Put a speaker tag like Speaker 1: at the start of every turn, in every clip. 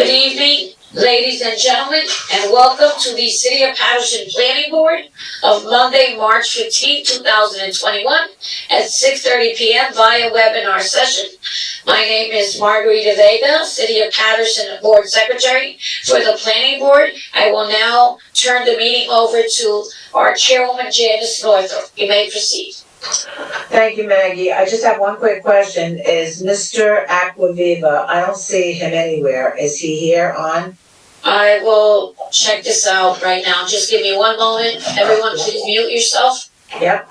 Speaker 1: Good evening, ladies and gentlemen, and welcome to the City of Paterson Planning Board of Monday, March 15, 2021 at 6:30 p.m. via webinar session. My name is Margarita Vega, City of Paterson Board Secretary for the Planning Board. I will now turn the meeting over to our Chairwoman, Janice Northrop. You may proceed.
Speaker 2: Thank you, Maggie. I just have one quick question. Is Mr. Aquaviva, I don't see him anywhere. Is he here on?
Speaker 1: I will check this out right now. Just give me one moment. Everyone, please mute yourself.
Speaker 2: Yep.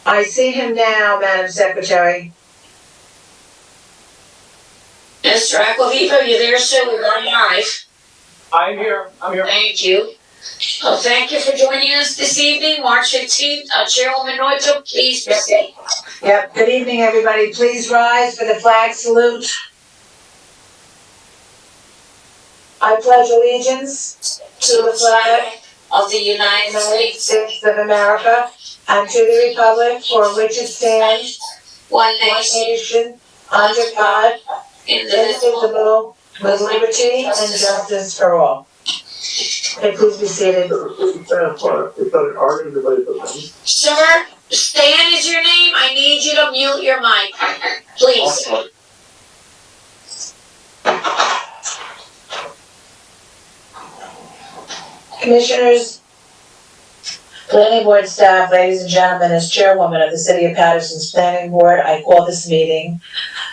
Speaker 2: I see him now, Madam Secretary.
Speaker 1: Mr. Aquaviva, are you there, sir? We're going live.
Speaker 3: I'm here.
Speaker 1: Thank you. Thank you for joining us this evening, March 15th. Chairwoman Northrop, please proceed.
Speaker 2: Yep. Good evening, everybody. Please rise for the flag salute. I pledge allegiance
Speaker 1: To the flag of the United States
Speaker 2: of America and to the republic for which it stands,
Speaker 1: one
Speaker 2: one
Speaker 1: nation,
Speaker 2: nation, under God,
Speaker 1: indivisible.
Speaker 2: indivisible, with liberty and justice for all. Okay, please be seated.
Speaker 1: Sir, Stan is your name. I need you to mute your mic, please.
Speaker 2: Commissioners, Planning Board staff, ladies and gentlemen, as Chairwoman of the City of Paterson's Planning Board, I call this meeting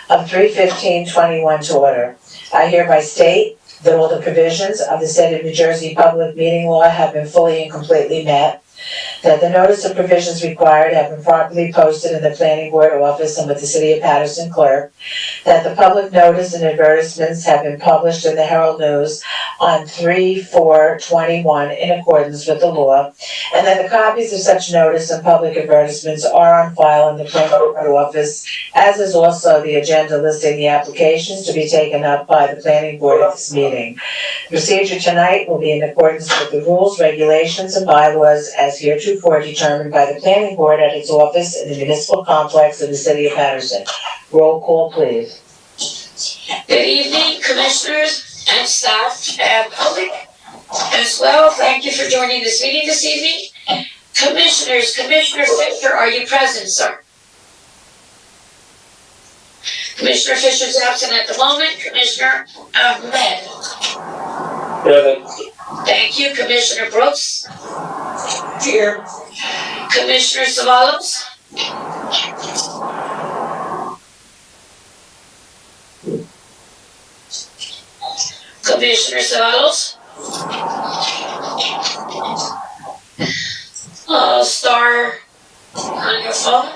Speaker 2: of 3/15/21 to order. I hereby state that all the provisions of the State of New Jersey Public Meeting Law have been fully and completely met, that the notice of provisions required have been properly posted in the Planning Board office and with the City of Paterson clerk, that the public notice and advertisements have been published in the Herald News on 3/4/21 in accordance with the law, and that the copies of such notice and public advertisements are on file in the Planning Board office, as is also the agenda listing the applications to be taken up by the Planning Board at this meeting. The procedure tonight will be in accordance with the rules, regulations, and bylaws as heretofore determined by the Planning Board at its office in the municipal complex of the City of Paterson. Roll call, please.
Speaker 1: Good evening, commissioners and staff and public as well. Thank you for joining this meeting this evening. Commissioners, Commissioner Fisher, are you present, sir? Commissioner Fisher's absent at the moment. Commissioner Ahmed.
Speaker 3: Present.
Speaker 1: Thank you. Commissioner Brooks.
Speaker 2: Here.
Speaker 1: Commissioner Savalos. Commissioner Savalos. Star on your phone.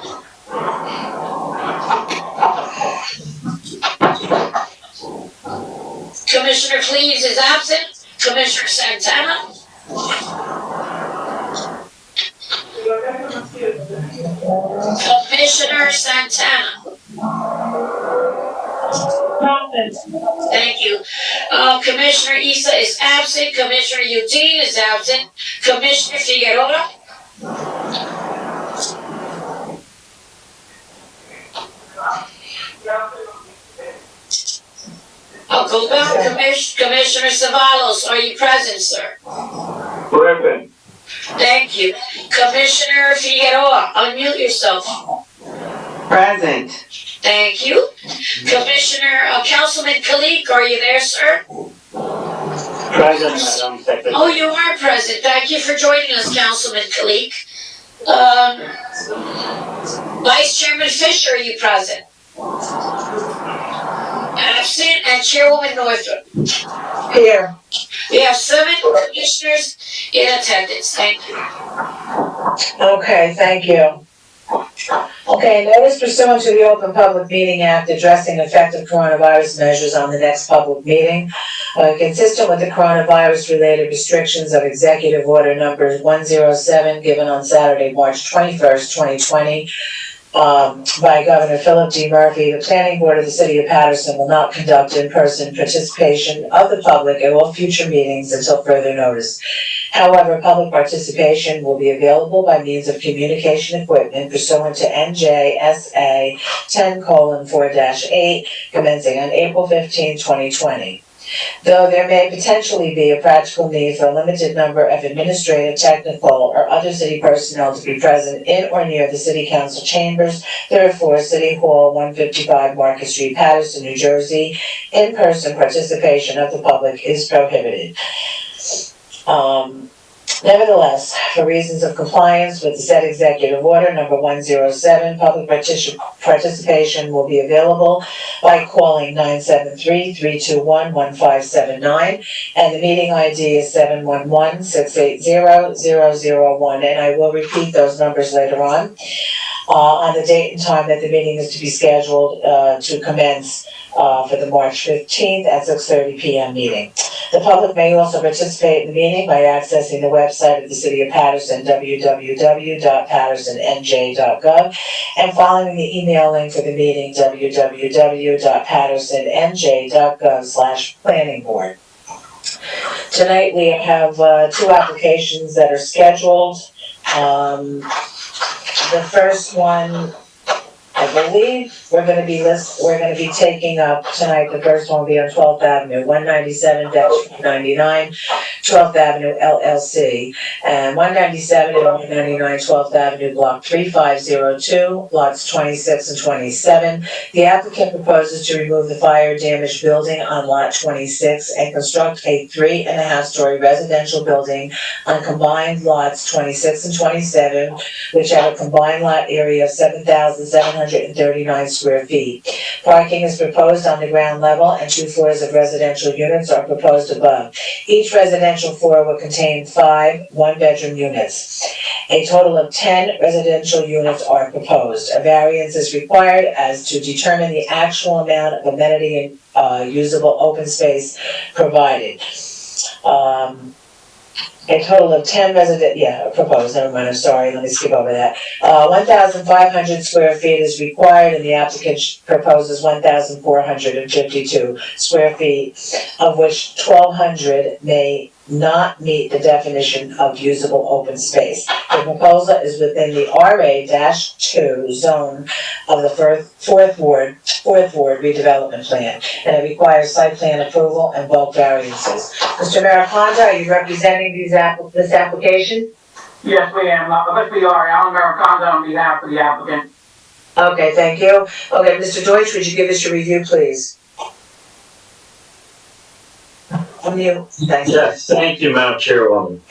Speaker 1: Commissioner Cleaves is absent. Commissioner Santana. Commissioner Santana. Thank you. Commissioner Issa is absent. Commissioner Eugene is absent. Commissioner Figueroa. I'll go back. Commissioner Savalos, are you present, sir?
Speaker 3: Present.
Speaker 1: Thank you. Commissioner Figueroa, unmute yourself.
Speaker 2: Present.
Speaker 1: Thank you. Commissioner, Councilman Kalik, are you there, sir?
Speaker 3: Present, Madam Secretary.
Speaker 1: Oh, you are present. Thank you for joining us, Councilman Kalik. Vice Chairman Fisher, are you present? Absent, and Chairwoman Northrop.
Speaker 2: Here.
Speaker 1: We have 7 commissioners in attendance. Thank you.
Speaker 2: Okay, thank you. Okay, notice pursuant to the Open Public Meeting Act addressing effective coronavirus measures on the next public meeting. Consistent with the coronavirus-related restrictions of Executive Order Number 107 given on Saturday, March 21st, 2020, by Governor Philip D. Murphy, the Planning Board of the City of Paterson will not conduct in-person participation of the public at all future meetings until further notice. However, public participation will be available by means of communication equipment pursuant to NJSA 10:4-8, commencing on April 15, 2020. Though there may potentially be a practical need for a limited number of administrative, technical, or other city personnel to be present in or near the City Council chambers, therefore, City Hall, 155 Market Street, Paterson, New Jersey, in-person participation of the public is prohibited. Nevertheless, for reasons of compliance with the said Executive Order Number 107, public participation will be available by calling 973-321-1579, and the meeting ID is 711-680-001, and I will repeat those numbers later on the date and time that the meeting is to be scheduled to commence for the March 15th at 6:30 p.m. meeting. The public may also participate in the meeting by accessing the website of the City of Paterson, www.patersonnj.gov, and following the email link for the meeting, www.patersonnj.gov/planningboard. Tonight we have two applications that are scheduled. The first one, I believe we're gonna be taking up tonight. The first one will be on 12th Avenue, 197-99, 12th Avenue LLC, and 197 and 199 12th Avenue, block 3502, lots 26 and 27. The applicant proposes to remove the fire damaged building on lot 26 and construct a 3.5-story residential building on combined lots 26 and 27, which have a combined lot area of 7,739 square feet. Parking is proposed on the ground level and 2 floors of residential units are proposed above. Each residential floor will contain 5 one-bedroom units. A total of 10 residential units are proposed. A variance is required as to determine the actual amount of amenity and usable open space provided. A total of 10 proposed, never mind, I'm sorry, let me skip over that. 1,500 square feet is required and the applicant proposes 1,452 square feet, of which 1,200 may not meet the definition of usable open space. The proposal is within the RA-2 zone of the fourth ward redevelopment plan, and it requires site plan approval and bulk variances. Mr. Maricondo, are you representing this application?
Speaker 4: Yes, we am. Let's be all right. Alan Maricondo on behalf of the applicant.
Speaker 2: Okay, thank you. Okay, Mr. Deutsch, would you give us your review, please? Thank you.
Speaker 3: Yes, thank you, Madam Chairwoman.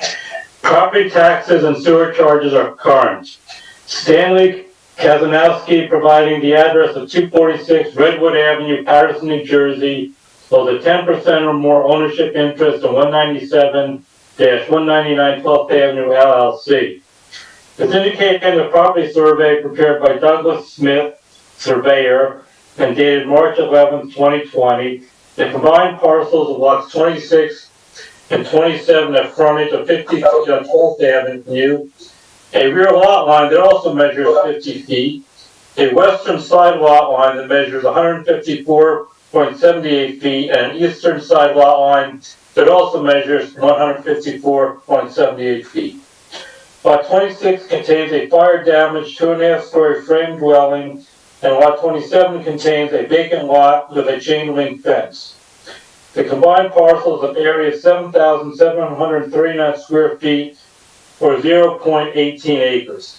Speaker 3: Property taxes and sewer charges are current. Stanley Kazanowski, providing the address of 246 Redwood Avenue, Paterson, New Jersey, holds a 10% or more ownership interest in 197-199 12th Avenue LLC. As indicated in the property survey prepared by Douglas Smith, surveyor, and dated March 11, 2020, the combined parcels of lots 26 and 27 have frontage of 50 feet on 12th Avenue, a rear lot line that also measures 50 feet, a western side lot line that measures 154.78 feet, and an eastern side lot line that also measures 154.78 feet. Lot 26 contains a fire-damaged 2.5-story frame dwelling, and Lot 27 contains a vacant lot with a chain link fence. The combined parcels of area 7,739 square feet, or 0.18 acres.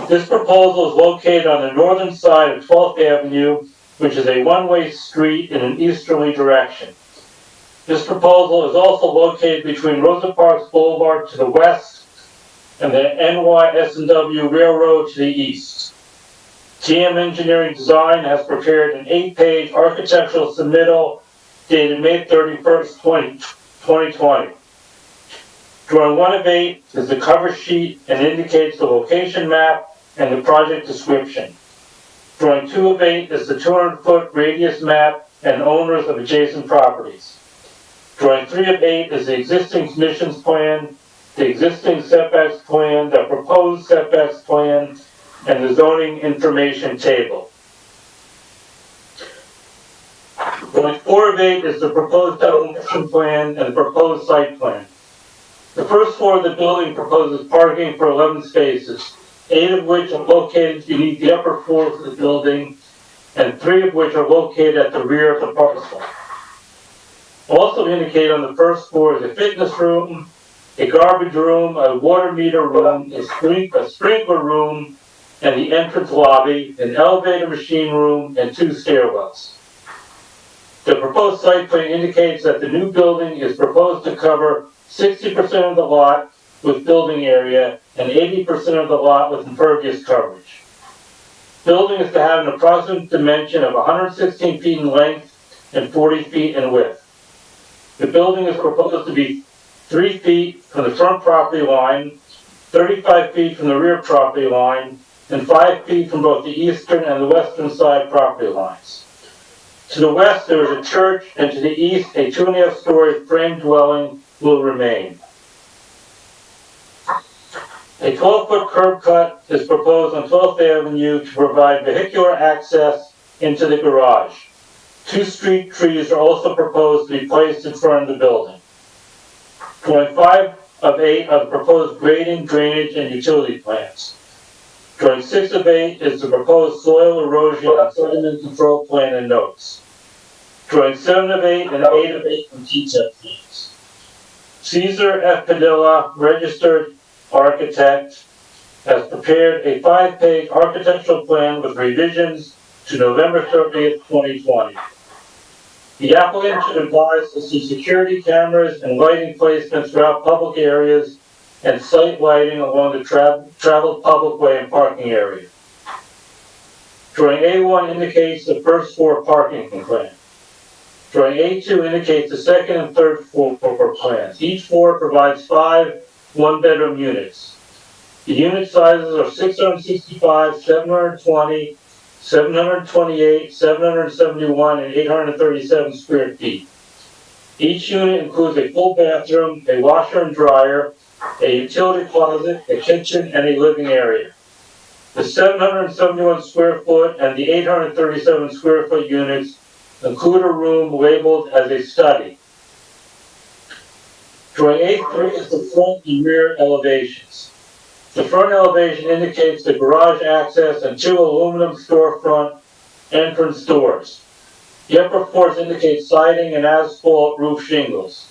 Speaker 3: This proposal is located on the northern side of 12th Avenue, which is a one-way street in an easterly direction. This proposal is also located between Rosa Parks Boulevard to the west and the NY-S&W Railroad to the east. GM Engineering Design has prepared an 8-page architectural submittal dated May 31st, 2020. Drawing 1 of 8 is the cover sheet and indicates the location map and the project description. Drawing 2 of 8 is the 200-foot radius map and owners of adjacent properties. Drawing 3 of 8 is the existing conditions plan, the existing setbacks plan, the proposed setbacks plan, and the zoning information table. Drawing 4 of 8 is the proposed demolition plan and the proposed site plan. The first floor of the building proposes parking for 11 spaces, 8 of which are located beneath the upper floors of the building, and 3 of which are located at the rear of the parcel. Also indicated on the first floor is a fitness room, a garbage room, a water meter room, a sprinkler room, and the entrance lobby, an elevator machine room, and 2 stairwells. The proposed site plan indicates that the new building is proposed to cover 60% of the lot with building area and 80% of the lot with impervious coverage. Building is to have an approximate dimension of 116 feet in length and 40 feet in width. The building is proposed to be 3 feet from the front property line, 35 feet from the rear property line, and 5 feet from both the eastern and the western side property lines. To the west, there is a church, and to the east, a 2.5-story frame dwelling will remain. A 12-foot curb cut is proposed on 12th Avenue to provide vehicular access into the garage. 2 street trees are also proposed to be placed in front of the building. Drawing 5 of 8 are the proposed grading, drainage, and utility plans. Drawing 6 of 8 is the proposed soil erosion and sediment control plan and notes. Drawing 7 of 8 and 8 of 8 from T-TEP plans. Caesar F. Padilla, registered architect, has prepared a 5-page architectural plan with revisions to November 30th, 2020. The applicant should advise to see security cameras and lighting placements throughout public areas and site lighting along the traveled public way and parking area. Drawing A1 indicates the first floor parking plan. Drawing A2 indicates the second and third floor plans. Each floor provides 5 one-bedroom units. The unit sizes are 665, 720, 728, 771, and 837 square feet. Each unit includes a full bathroom, a washer and dryer, a utility closet, a kitchen, and a living area. The 771 square foot and the 837 square foot units include a room labeled as a study. Drawing A3 is the front and rear elevations. The front elevation indicates the garage access and 2 aluminum storefront entrance doors. The upper floors indicate siding and asphalt roof shingles.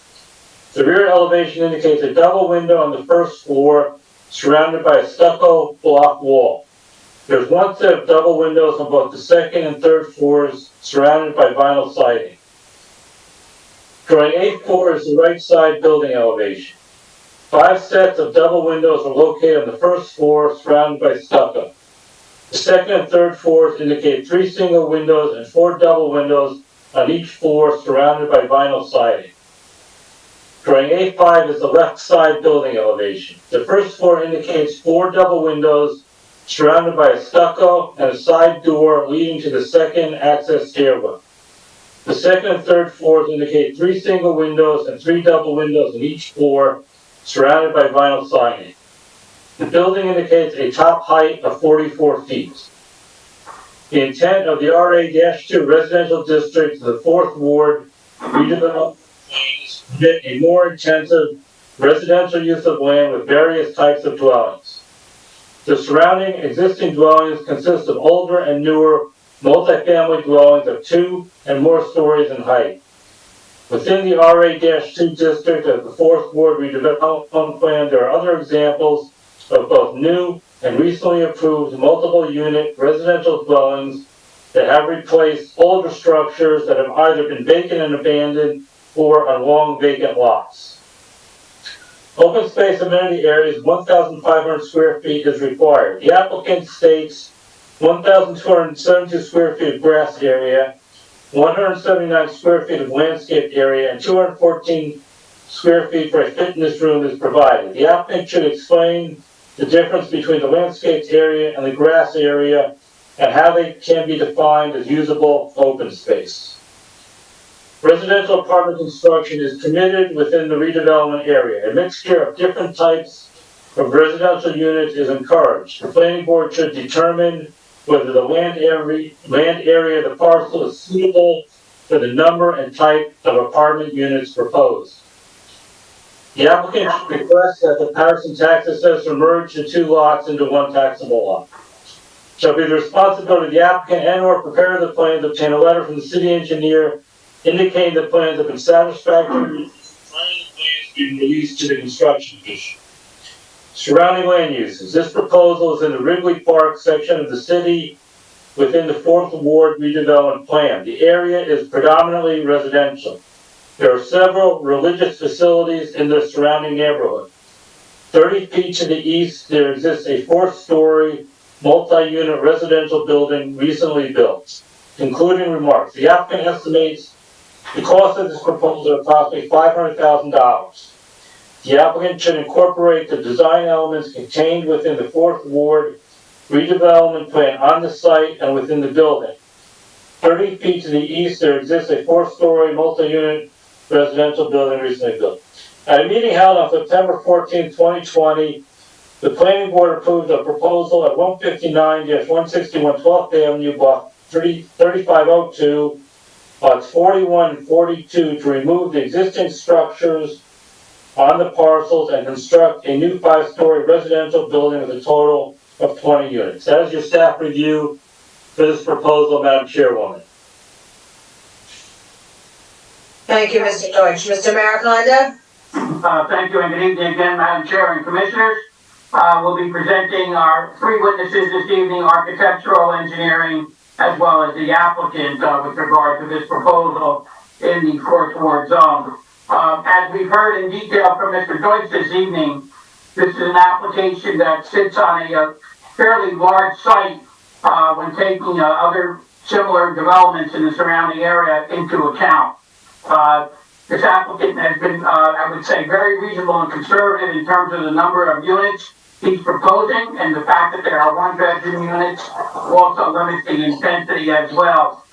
Speaker 3: The rear elevation indicates a double window on the first floor surrounded by a stucco block wall. There's 1 set of double windows on both the second and third floors surrounded by vinyl siding. Drawing A4 is the right side building elevation. 5 sets of double windows are located on the first floor surrounded by stucco. The second and third floors indicate 3 single windows and 4 double windows on each floor surrounded by vinyl siding. Drawing A5 is the left side building elevation. The first floor indicates 4 double windows surrounded by a stucco and a side door leading to the second access stairwell. The second and third floors indicate 3 single windows and 3 double windows in each floor surrounded by vinyl siding. The building indicates a top height of 44 feet. The intent of the RA-2 residential district to the 4th Ward redevelopment plans permit a more intensive residential use of land with various types of dwellings. The surrounding existing dwellings consist of older and newer multifamily dwellings of 2 and more stories in height. Within the RA-2 district of the 4th Ward redevelopment plan, there are other examples of both new and recently approved multiple unit residential dwellings that have replaced older structures that have either been vacant and abandoned or on long vacant lots. Open space amenity areas 1,500 square feet is required. The applicant states 1,272 square feet of grass area, 179 square feet of landscaped area, and 214 square feet for a fitness room is provided. The applicant should explain the difference between the landscaped area and the grass area, and how they can be defined as usable open space. Residential apartment construction is permitted within the redevelopment area. A mixture of different types of residential units is encouraged. The planning board should determine whether the land area of the parcel is suitable for the number and type of apartment units proposed. The applicant requests that the Paterson tax assessor merge the two lots into one taxable lot. Shall be the responsibility of the applicant and/or preparer of the plans to obtain a letter from the city engineer indicating the plans have been satisfactory, being released to the construction official. Surrounding land uses. This proposal is in the Wrigley Park section of the city within the 4th Ward redevelopment plan. The area is predominantly residential. There are several religious facilities in the surrounding neighborhood. 30 feet to the east, there exists a 4th-story, multi-unit residential building recently built. Concluding remarks. The applicant estimates the cost of this proposal is approximately $500,000. The applicant should incorporate the design elements contained within the 4th Ward redevelopment plan on the site and within the building. 30 feet to the east, there exists a 4th-story multi-unit residential building recently built. At a meeting held on September 14, 2020, the planning board approved a proposal at 159-161 12th Avenue, block 3502, lots 41 and 42, to remove the existing structures on the parcels and construct a new 5-story residential building with a total of 20 units. That is your staff review for this proposal, Madam Chairwoman.
Speaker 2: Thank you, Mr. Deutsch. Mr. Mariconda?
Speaker 4: Thank you, and good evening again, Madam Chair and Commissioners. We'll be presenting our 3 witnesses this evening, architectural, engineering, as well as the applicant with regard to this proposal in the 4th Ward zone. As we've heard in detail from Mr. Deutsch this evening, this is an application that sits on a fairly large site when taking other similar developments in the surrounding area into account. This applicant has been, I would say, very reasonable and conservative in terms of the number of units he's proposing, and the fact that there are 1-bedroom units also limits the intensity as well.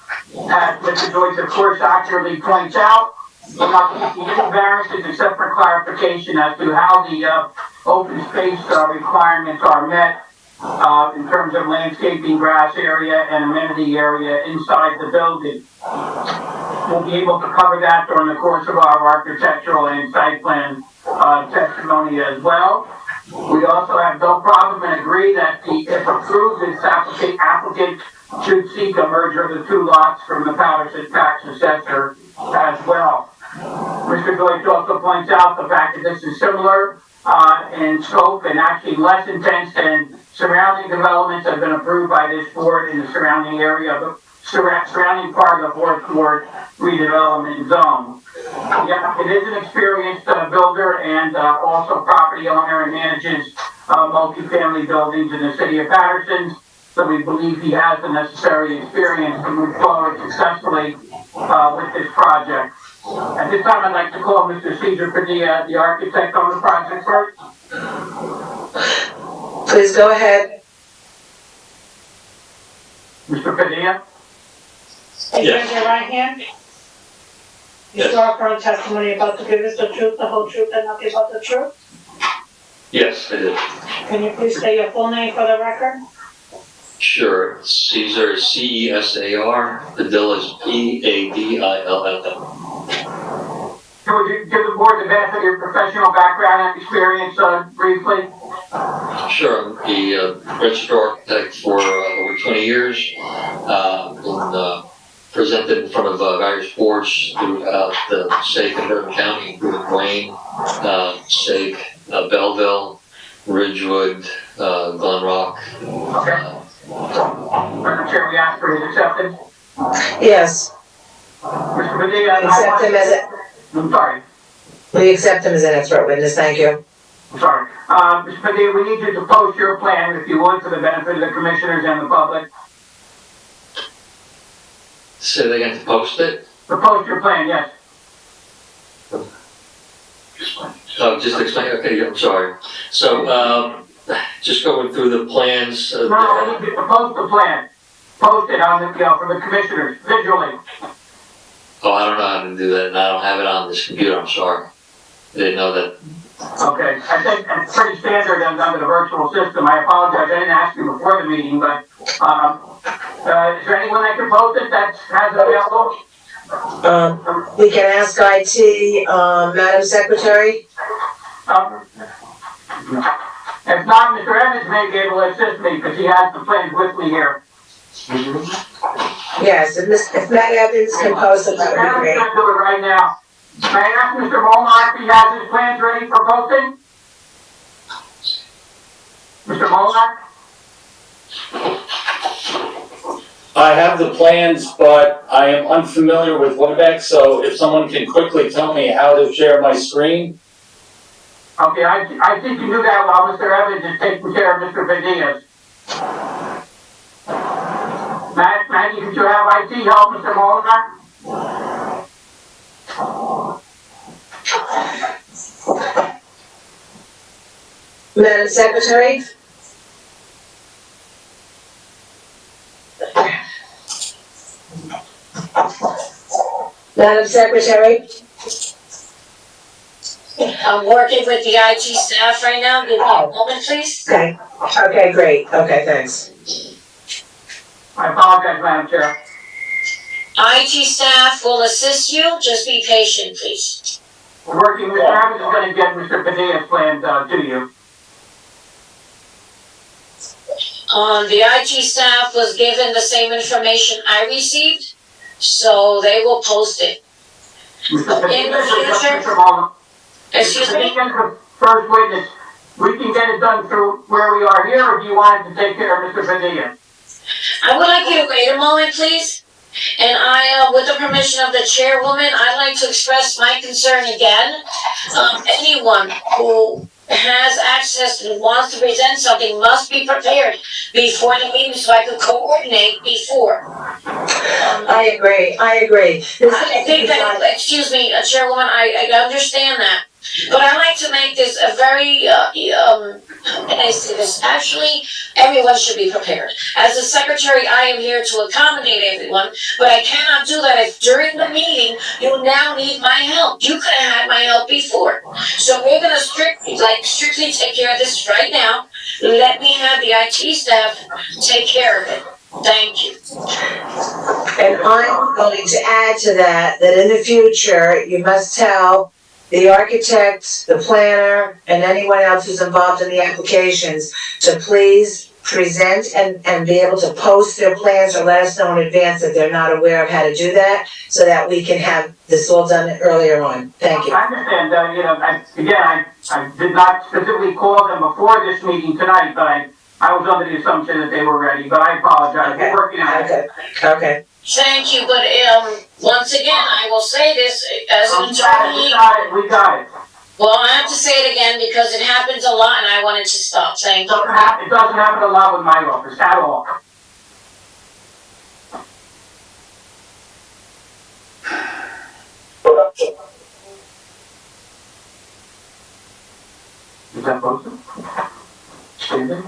Speaker 4: As Mr. Deutsch, of course, accurately points out, we're not seeking any variances except for clarification as to how the open space requirements are met in terms of landscaping, grass area, and amenity area inside the building. We'll be able to cover that during the course of our architectural and site plan testimony as well. We also have no problem and agree that if approved, this applicant should seek a merger of the 2 lots from the Paterson tax assessor as well. Mr. Deutsch also points out the fact that this is similar in scope and actually less intense than surrounding developments that have been approved by this board in the surrounding area of the surrounding part of the 4th Ward redevelopment zone. Yeah, it is an experienced builder and also property owner and manages multifamily buildings in the city of Paterson. So we believe he has the necessary experience to move forward successfully with this project. At this time, I'd like to call Mr. Cesar Padilla, the architect on the project first.
Speaker 2: Please go ahead.
Speaker 4: Mr. Padilla?
Speaker 5: Raise
Speaker 3: Yes.
Speaker 5: your right hand. You
Speaker 3: Yes.
Speaker 5: swear affirm testimony about to give us the truth, the whole truth, and nothing but the truth?
Speaker 3: Yes, I did.
Speaker 5: Can you please state your full name for the record?
Speaker 6: Sure, Caesar, C-E-S-A-R, Padilla is P-A-D-I-L-L.
Speaker 4: Would you give the board the benefit of your professional background and experience briefly?
Speaker 6: Sure, I'm the registered architect for over 20 years. Been presented in front of various boards throughout the state and Bourbon County, including Wayne, Sake, Belleville, Ridgewood, Glen Rock.
Speaker 4: Okay. Madam Chair, we ask for his acceptance.
Speaker 2: Yes,
Speaker 4: Mr. Padilla,
Speaker 2: accept him as
Speaker 4: I'm sorry.
Speaker 2: we accept him as an expert witness, thank you.
Speaker 4: I'm sorry. Mr. Padilla, we need you to post your plan, if you would, for the benefit of the commissioners and the public.
Speaker 6: Say they got to post it?
Speaker 4: To post your plan, yes.
Speaker 6: Oh, just explain, okay, I'm sorry. So, just going through the plans.
Speaker 4: No, I need you to post the plan. Post it on the, for the commissioners, visually.
Speaker 6: Oh, I don't know how to do that, and I don't have it on this computer, I'm sorry. I didn't know that.
Speaker 4: Okay, I think it's pretty standard under the virtual system. I apologize, I didn't ask you before the meeting, but, is there anyone that can post it that has it available?
Speaker 2: We can ask IT, Madam Secretary.
Speaker 4: If not, Mr. Evans may be able to assist me, because he has the plans with me here.
Speaker 2: Yes, if Matt Evans can post it, that would be
Speaker 4: Evans
Speaker 2: great.
Speaker 4: can do it right now. May I ask Mr. Molnar if he has his plans ready for posting? Mr. Molnar?
Speaker 7: I have the plans, but I am unfamiliar with WebEx, so if someone can quickly tell me how to share my screen.
Speaker 4: Okay, I think you do that while Mr. Evans is taking care of Mr. Padillas. Maggie, could you have IT help Mr. Molnar?
Speaker 2: Madam Secretary? Madam Secretary?
Speaker 1: I'm working with the IT staff right now. Give me a moment, please.
Speaker 2: Okay, great. Okay, thanks.
Speaker 4: I apologize, Madam Chair.
Speaker 1: IT staff will assist you. Just be patient, please.
Speaker 4: We're working, Mr. Evans is gonna get Mr. Padillas' plans, to you.
Speaker 1: The IT staff was given the same information I received, so they will post it.
Speaker 4: Mr.
Speaker 1: In the
Speaker 4: Padillas or just
Speaker 1: future-
Speaker 4: Mr. Molnar?
Speaker 1: Excuse me?
Speaker 4: Mr. Padillas, the first witness, we can get it done through where we are here, or do you want it to take care of Mr. Padillas?
Speaker 1: I would like you to wait a moment, please. And I, with the permission of the chairwoman, I'd like to express my concern again. Anyone who has access and wants to present something must be prepared before the meeting so I could coordinate before.
Speaker 2: I agree.
Speaker 1: I think that, excuse me, Chairwoman, I understand that. But I like to make this a very, and I say this, actually, everyone should be prepared. As a secretary, I am here to accommodate everyone, but I cannot do that if during the meeting, you now need my help. You could have had my help before. So we're gonna strictly take care of this right now. Let me have the IT staff take care of it. Thank you.
Speaker 2: And I'm going to add to that in the future, you must tell the architect, the planner, and anyone else who's involved in the applications to please present and be able to post their plans or let us know in advance that they're not aware of how to do that, so that we can have this all done earlier on. Thank you.
Speaker 4: I understand, I did not specifically call them before this meeting tonight, but I was under the assumption that they were ready, but I apologize, we're working on it.
Speaker 2: Okay.
Speaker 1: Thank you, but, once again, I will say this as an
Speaker 4: We got
Speaker 1: attorney.
Speaker 4: we got it.
Speaker 1: Well, I have to say it again because it happens a lot and I wanted to stop. Thank you.
Speaker 4: It doesn't happen a lot with my office, at all. Is that posted? Stephen?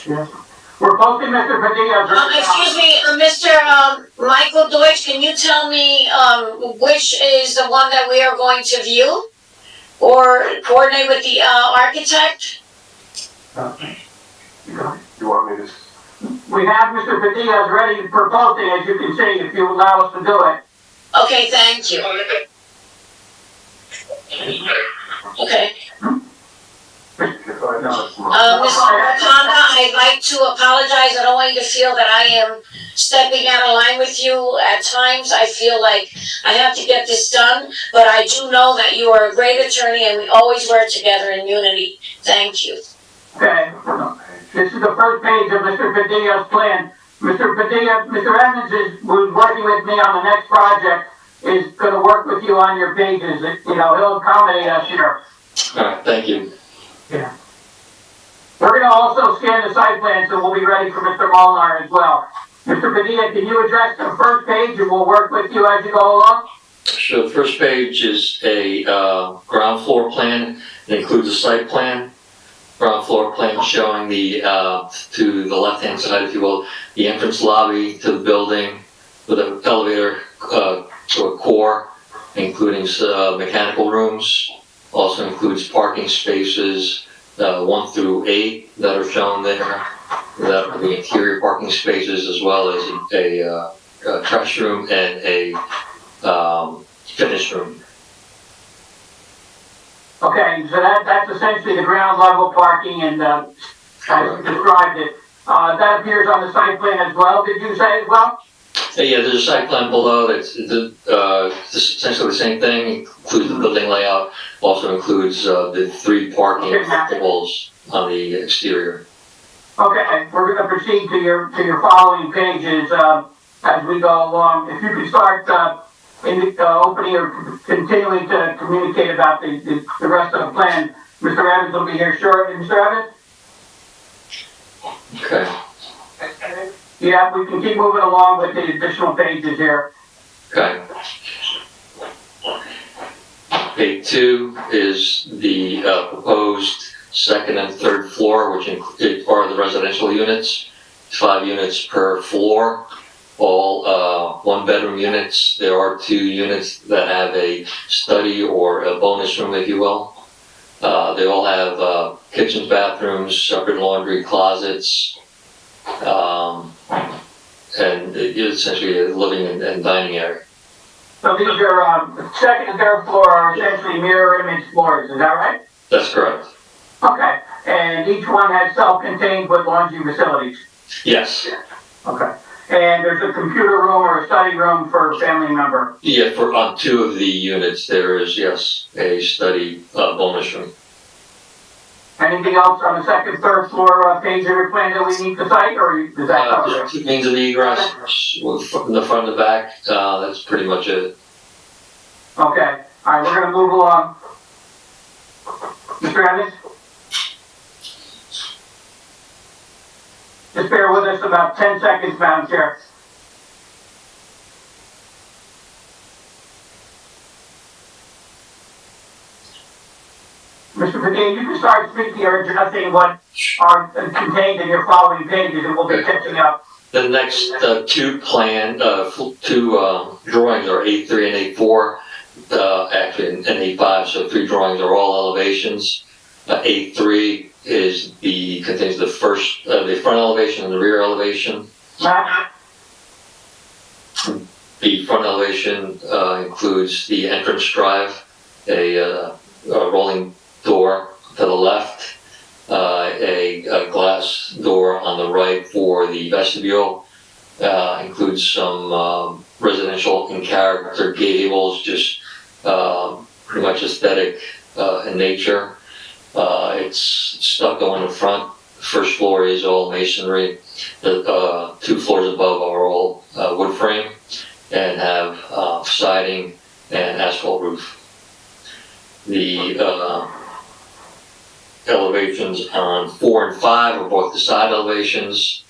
Speaker 4: Yeah. We're posting Mr. Padilla.
Speaker 1: Excuse me, Mr. Michael Deutsch, can you tell me, which is the one that we are going to view? Or coordinate with the, architect?
Speaker 4: You want me to? We have Mr. Padilla ready for posting, as you can see, if you allow us to do it.
Speaker 1: Okay, thank you. Okay. Mr. Wakanda, I'd like to apologize. I don't want you to feel that I am stepping out of line with you. At times, I feel like I have to get this done, but I do know that you are a great attorney and we always work together in unity. Thank you.
Speaker 4: Okay. This is the first page of Mr. Padilla's plan. Mr. Padilla, Mr. Evans who's working with me on the next project, is gonna work with you on your pages. He'll accommodate us here.
Speaker 6: All right, thank you.
Speaker 4: Yeah. We're gonna also scan the site plan, so we'll be ready for Mr. Molnar as well. Mr. Padilla, can you address the first page and we'll work with you as you go along?
Speaker 6: So the first page is a ground floor plan. It includes a site plan. Ground floor plan showing the, to the left-hand side, if you will, the entrance lobby to the building with an elevator to a core, including mechanical rooms. Also includes parking spaces 1 through 8 that are shown there. That are the interior parking spaces, as well as a trash room and a fitness room.
Speaker 4: Okay, so that's essentially the ground level parking and, as you described it. That appears on the site plan as well, did you say as well?
Speaker 6: Yeah, there's a site plan below that's essentially the same thing, includes the building layout, also includes the 3 parking tables on the exterior.
Speaker 4: Okay, we're gonna proceed to your following pages, as we go along. If you could start, opening or continuing to communicate about the rest of the plan. Mr. Evans will be here shortly. Mr. Evans?
Speaker 6: Okay.
Speaker 4: Yeah, we can keep moving along with the additional pages here.
Speaker 6: Okay. Page 2 is the proposed 2nd and 3rd floor, which are the residential units. 5 units per floor, all 1-bedroom units. There are 2 units that have a study or a bonus room, if you will. They all have kitchens, bathrooms, separate laundry closets, and essentially a living and dining area.
Speaker 4: So these are, 2nd and 3rd floor are essentially mirror image floors, is that right?
Speaker 6: That's correct.
Speaker 4: Okay, and each one has self-contained with laundry facilities?
Speaker 6: Yes.
Speaker 4: Okay. And there's a computer room or a study room for a family member?
Speaker 6: Yeah, on 2 of the units, there is, yes, a study bonus room.
Speaker 4: Anything else on the 2nd, 3rd floor page of your plan that we need to cite, or does that cover it?
Speaker 6: 2 means of egress, from the front and the back, that's pretty much it.
Speaker 4: Okay, all right, we're gonna move along. Mr. Evans? Just bear with us about 10 seconds, Madam Chair. Mr. Padilla, you can start speaking or addressing what are contained in your following pages, and we'll be catching up.
Speaker 6: The next 2 drawings are A3 and A4, actually, and A5, so 3 drawings are all elevations. A3 contains the front elevation and the rear elevation.
Speaker 4: Matt?
Speaker 6: The front elevation includes the entrance drive, a rolling door to the left, a glass door on the right for the vestibule, includes some residential in character gables, just pretty much aesthetic in nature. It's stucco on the front. The first floor is all masonry. The 2 floors above are all wood frame and have siding and asphalt roof. The elevations on 4 and 5 are both the side elevations.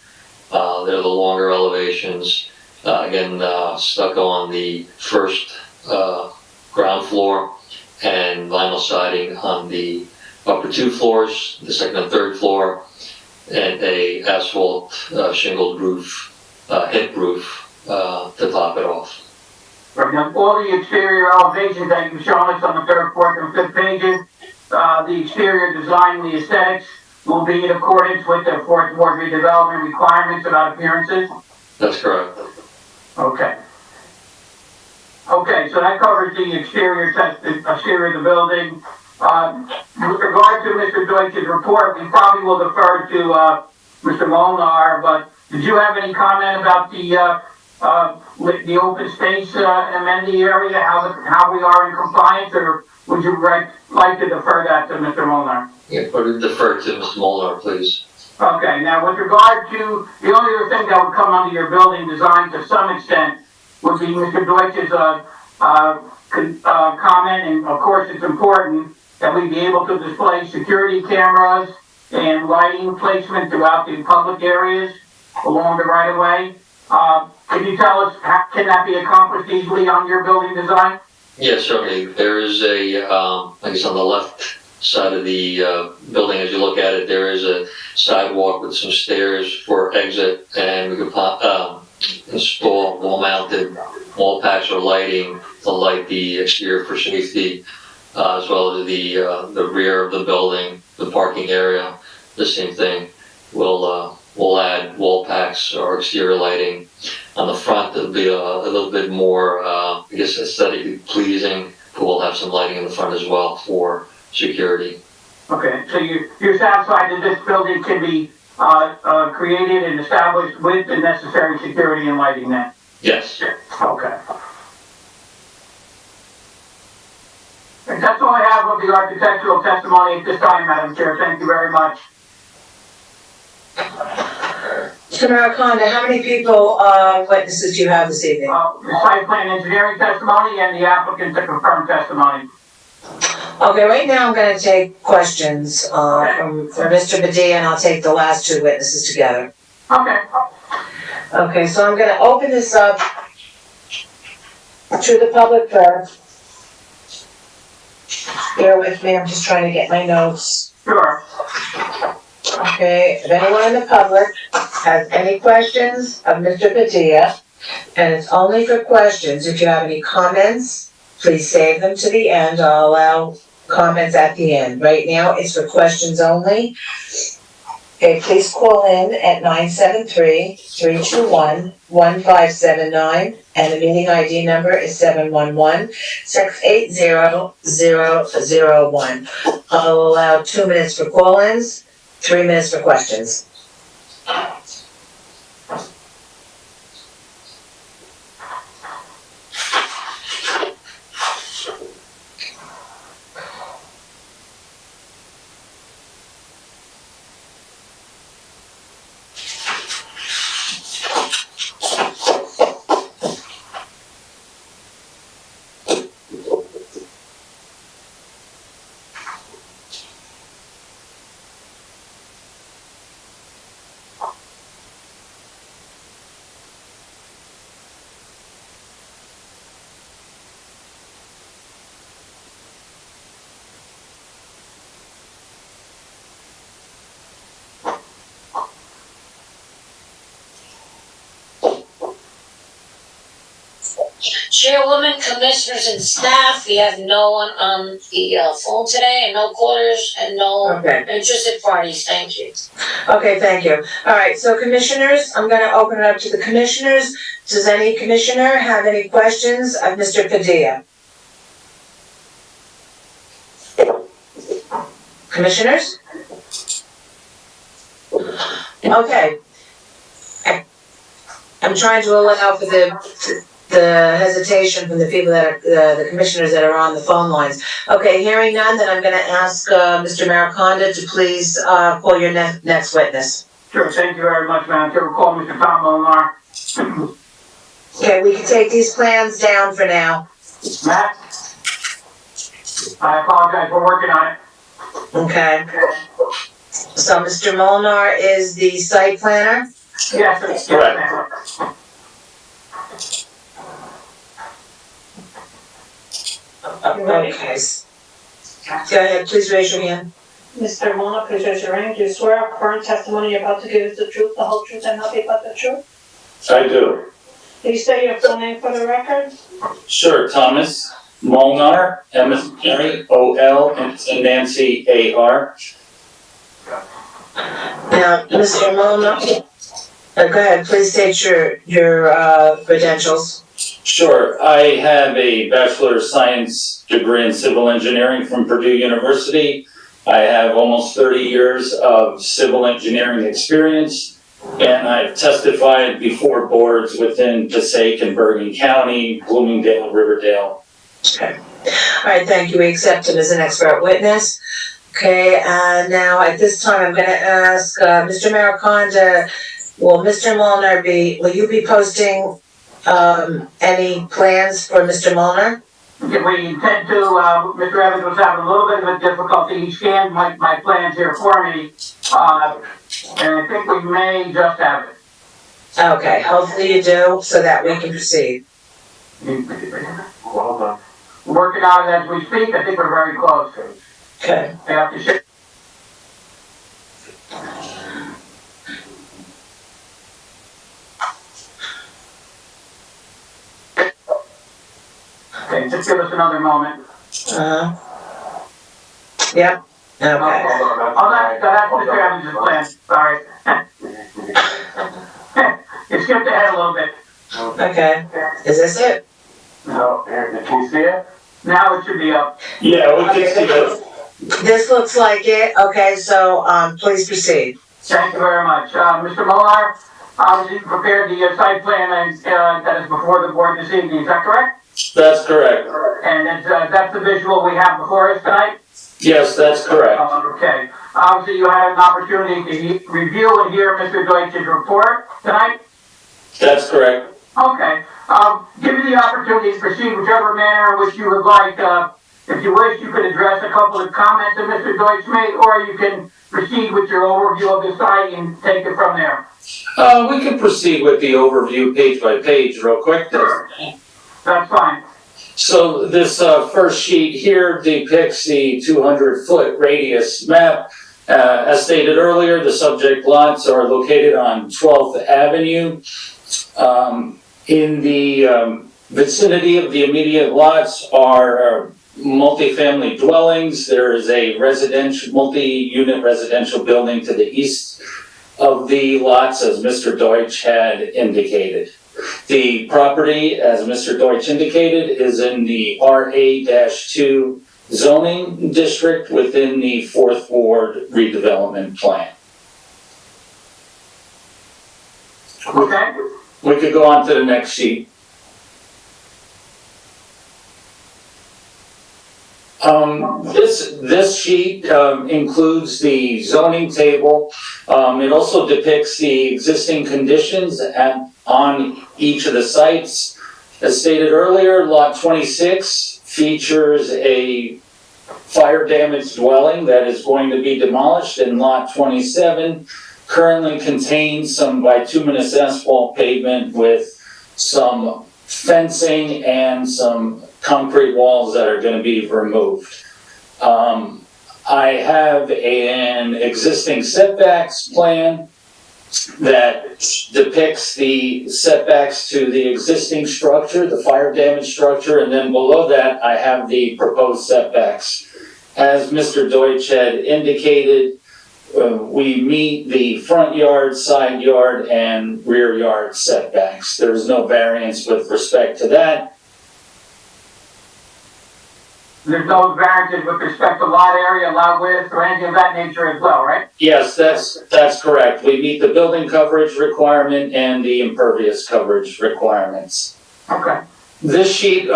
Speaker 6: They're the longer elevations. Again, stucco on the first ground floor and vinyl siding on the upper 2 floors, the 2nd and 3rd floor, and a asphalt shingled roof, hip roof to top it off.
Speaker 4: Right, now, all the exterior elevations that you've shown us on the 3rd, 4th, and 5th pages, the exterior design, the aesthetics will be in accordance with the 4th Ward redevelopment requirements about appearances?
Speaker 6: That's correct.
Speaker 4: Okay. Okay, so that covers the exterior exterior of the building. With regard to Mr. Deutsch's report, we probably will defer to Mr. Molnar, but did you have any comment about the open space amenity area, how we are in compliance, or would you like to defer that to Mr. Molnar?
Speaker 6: Yeah, or defer to Mr. Molnar, please.
Speaker 4: Okay, now with regard to, the only other thing that would come under your building design to some extent would be Mr. Deutsch's comment, and of course it's important that we be able to display security cameras and lighting placement throughout the public areas along the right of way. Can you tell us, can that be accomplished easily on your building design?
Speaker 6: Yes, certainly. There is a, I guess on the left side of the building, as you look at it, there is a sidewalk with some stairs for exit, and we could install wall-mounted wall packs or lighting to light the exterior for safety, as well as the rear of the building, the parking area. The same thing. We'll add wall packs or exterior lighting. On the front, it'll be a little bit more, I guess, aesthetically pleasing, but we'll have some lighting in the front as well for security.
Speaker 4: Okay, so you're satisfied that this building can be created and established with the necessary security and lighting then?
Speaker 6: Yes.
Speaker 4: Okay. And that's all I have of the architectural testimony at this time, Madam Chair. Thank you very much.
Speaker 2: Mr. Maricondo, how many people, witnesses do you have this evening?
Speaker 4: The site plan engineering testimony and the applicant to confirm testimony.
Speaker 2: Okay, right now I'm gonna take questions, from Mr. Padilla, and I'll take the last two witnesses together.
Speaker 4: Okay.
Speaker 2: Okay, so I'm gonna open this up to the public first. Bear with me, I'm just trying to get my notes.
Speaker 4: Sure.
Speaker 2: Okay, if anyone in the public has any questions of Mr. Padilla, and it's only for questions, if you have any comments, please save them to the end. I'll allow comments at the end. Right now, it's for questions only. Okay, please call in at 973-321-1579, and the meeting ID number is 711-680-001. I'll allow 2 minutes for call-ins, 3 minutes for questions.
Speaker 1: Chairwoman, commissioners, and staff, we have no one on the phone today, and no callers, and no
Speaker 2: Okay.
Speaker 1: interested parties. Thank you.
Speaker 2: Okay, thank you. All right, so commissioners, I'm gonna open it up to the commissioners. Does any commissioner have any questions of Mr. Padilla? Commissioners? Okay. I'm trying to allow for the hesitation from the people that are, the commissioners that are on the phone lines. Okay, hearing none, then I'm gonna ask, Mr. Maricondo to please, call your next witness.
Speaker 4: Sure, thank you very much, Madam Chair. We'll call Mr. Tom Molnar.
Speaker 2: Okay, we can take these plans down for now.
Speaker 4: Matt? I apologize, we're working on it.
Speaker 2: Okay. So Mr. Molnar is the site planner?
Speaker 4: Yes, sir. Yes,
Speaker 7: Correct.
Speaker 4: ma'am.
Speaker 2: Okay. Go ahead, please raise your hand.
Speaker 5: Mr. Mona, please raise your hand. Do you swear current testimony you're about to give is the truth, the whole truth, and nothing but the truth?
Speaker 7: I do.
Speaker 5: Please state your full name for the record.
Speaker 7: Sure, Thomas Molnar, M as in Mary, O-L, and Nancy, A-R.
Speaker 2: Now, Mr. Molnar, go ahead, please state your credentials.
Speaker 7: Sure, I have a Bachelor of Science degree in Civil Engineering from Purdue University. I have almost 30 years of civil engineering experience, and I've testified before boards within Passaic and Bergen County, Bloomingdale, Riverdale.
Speaker 2: Okay. All right, thank you. We accept him as an expert witness. Okay, and now at this time, I'm gonna ask, Mr. Maricondo, will you be posting, any plans for Mr. Molnar?
Speaker 4: We intend to, Mr. Evans was having a little bit of a difficulty. He scanned my plans here for me, and I think we may just have it.
Speaker 2: Okay, hopefully you do, so that we can proceed.
Speaker 4: Well done. Working on it as we speak. I think we're very close.
Speaker 2: Okay.
Speaker 4: I have to share. Okay, just give us another moment.
Speaker 2: Uh-huh. Yep, okay.
Speaker 4: Oh, that's the chairman's plan, sorry. You skipped ahead a little bit.
Speaker 2: Okay, is this it?
Speaker 4: No, can you see it? Now it should be up.
Speaker 7: Yeah, we can see that.
Speaker 2: This looks like it, okay, so, please proceed.
Speaker 4: Thank you very much. Mr. Millar, you prepared the site plan that is before the board this evening, is that correct?
Speaker 7: That's correct.
Speaker 4: And that's the visual we have before us tonight?
Speaker 7: Yes, that's correct.
Speaker 4: Okay. Obviously, you had an opportunity to review and hear Mr. Deutsch's report tonight?
Speaker 7: That's correct.
Speaker 4: Okay. Give me the opportunity to proceed whichever manner in which you would like. If you wish, you could address a couple of comments that Mr. Deutsch made, or you can proceed with your overview of the site and take it from there.
Speaker 7: We can proceed with the overview page by page real quick.
Speaker 4: That's fine.
Speaker 7: So this first sheet here depicts the 200-foot radius map. As stated earlier, the subject lots are located on 12th Avenue. In the vicinity of the immediate lots are multifamily dwellings. There is a multi-unit residential building to the east of the lots, as Mr. Deutsch had indicated. The property, as Mr. Deutsch indicated, is in the RA-2 zoning district within the 4th Ward redevelopment plan.
Speaker 4: Okay.
Speaker 7: We could go on to the next sheet. This sheet includes the zoning table. It also depicts the existing conditions on each of the sites. As stated earlier, lot 26 features a fire damaged dwelling that is going to be demolished, and lot 27 currently contains some bituminous asphalt pavement with some fencing and some concrete walls that are going to be removed. I have an existing setbacks plan that depicts the setbacks to the existing structure, the fire damaged structure, and then below that I have the proposed setbacks. As Mr. Deutsch had indicated, we meet the front yard, side yard, and rear yard setbacks. There's no variance with respect to that.
Speaker 4: There's no variances with respect to lot area, lot width, or anything of that nature as well, right?
Speaker 7: Yes, that's correct. We meet the building coverage requirement and the impervious coverage requirements.
Speaker 4: Okay.
Speaker 7: This sheet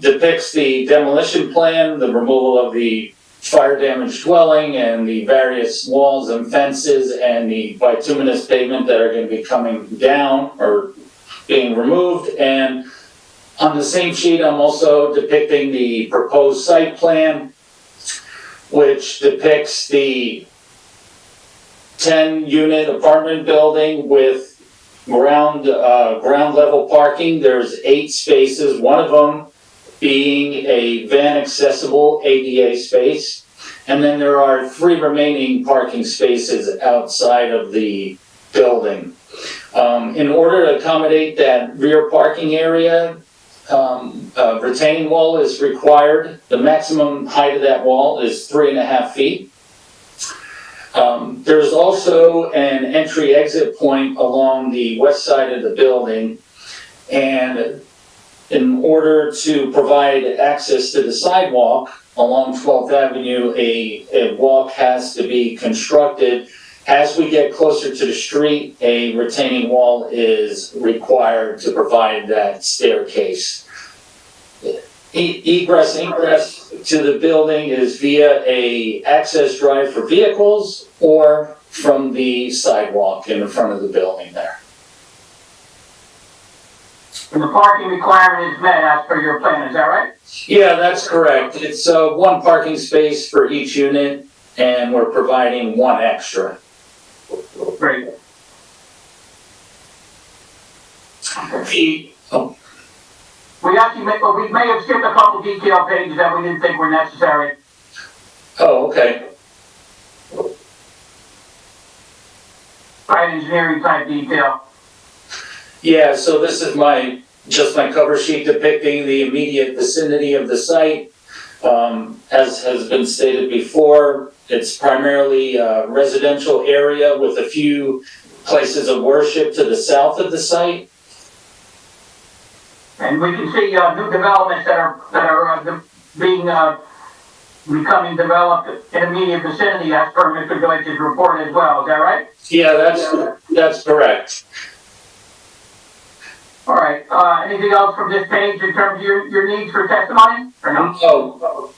Speaker 7: depicts the demolition plan, the removal of the fire damaged dwelling and the various walls and fences and the bituminous pavement that are going to be coming down or being removed. And on the same sheet, I'm also depicting the proposed site plan, which depicts the 10-unit apartment building with ground level parking. There's 8 spaces, one of them being a van accessible ADA space. And then there are 3 remaining parking spaces outside of the building. In order to accommodate that rear parking area, a retaining wall is required. The maximum height of that wall is 3.5 feet. There's also an entry-exit point along the west side of the building, and in order to provide access to the sidewalk along 12th Avenue, a walk has to be constructed. As we get closer to the street, a retaining wall is required to provide that staircase. Egress, ingress to the building is via a access drive for vehicles or from the sidewalk in the front of the building there.
Speaker 4: And the parking requirement is met as per your plan, is that right?
Speaker 7: Yeah, that's correct. It's 1 parking space for each unit, and we're providing 1 extra.
Speaker 4: Great.
Speaker 7: Oh,
Speaker 4: We may have skipped a couple detail pages that we didn't think were necessary.
Speaker 7: oh, okay.
Speaker 4: Site engineering type detail.
Speaker 7: Yeah, so this is just my cover sheet depicting the immediate vicinity of the site. As has been stated before, it's primarily a residential area with a few places of worship to the south of the site.
Speaker 4: And we can see, new developments that are becoming developed in immediate vicinity as per Mr. Deutsch's report as well, is that right?
Speaker 7: Yeah, that's correct.
Speaker 4: All right, anything else from this page in terms of your needs for testimony, or no?
Speaker 7: Oh,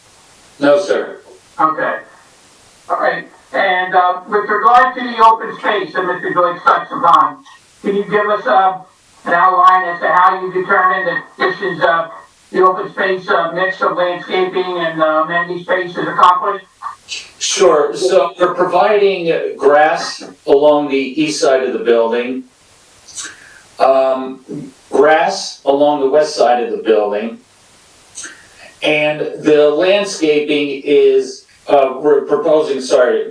Speaker 7: no, sir.
Speaker 4: Okay. All right, and, with regard to the open space that Mr. Deutsch touched upon, can you give us, an outline as to how you determined that this is, the open space, mix of landscaping and, amenity space is accomplished?
Speaker 7: Sure, so we're providing grass along the east side of the building, grass along the west side of the building, and the landscaping is, we're proposing,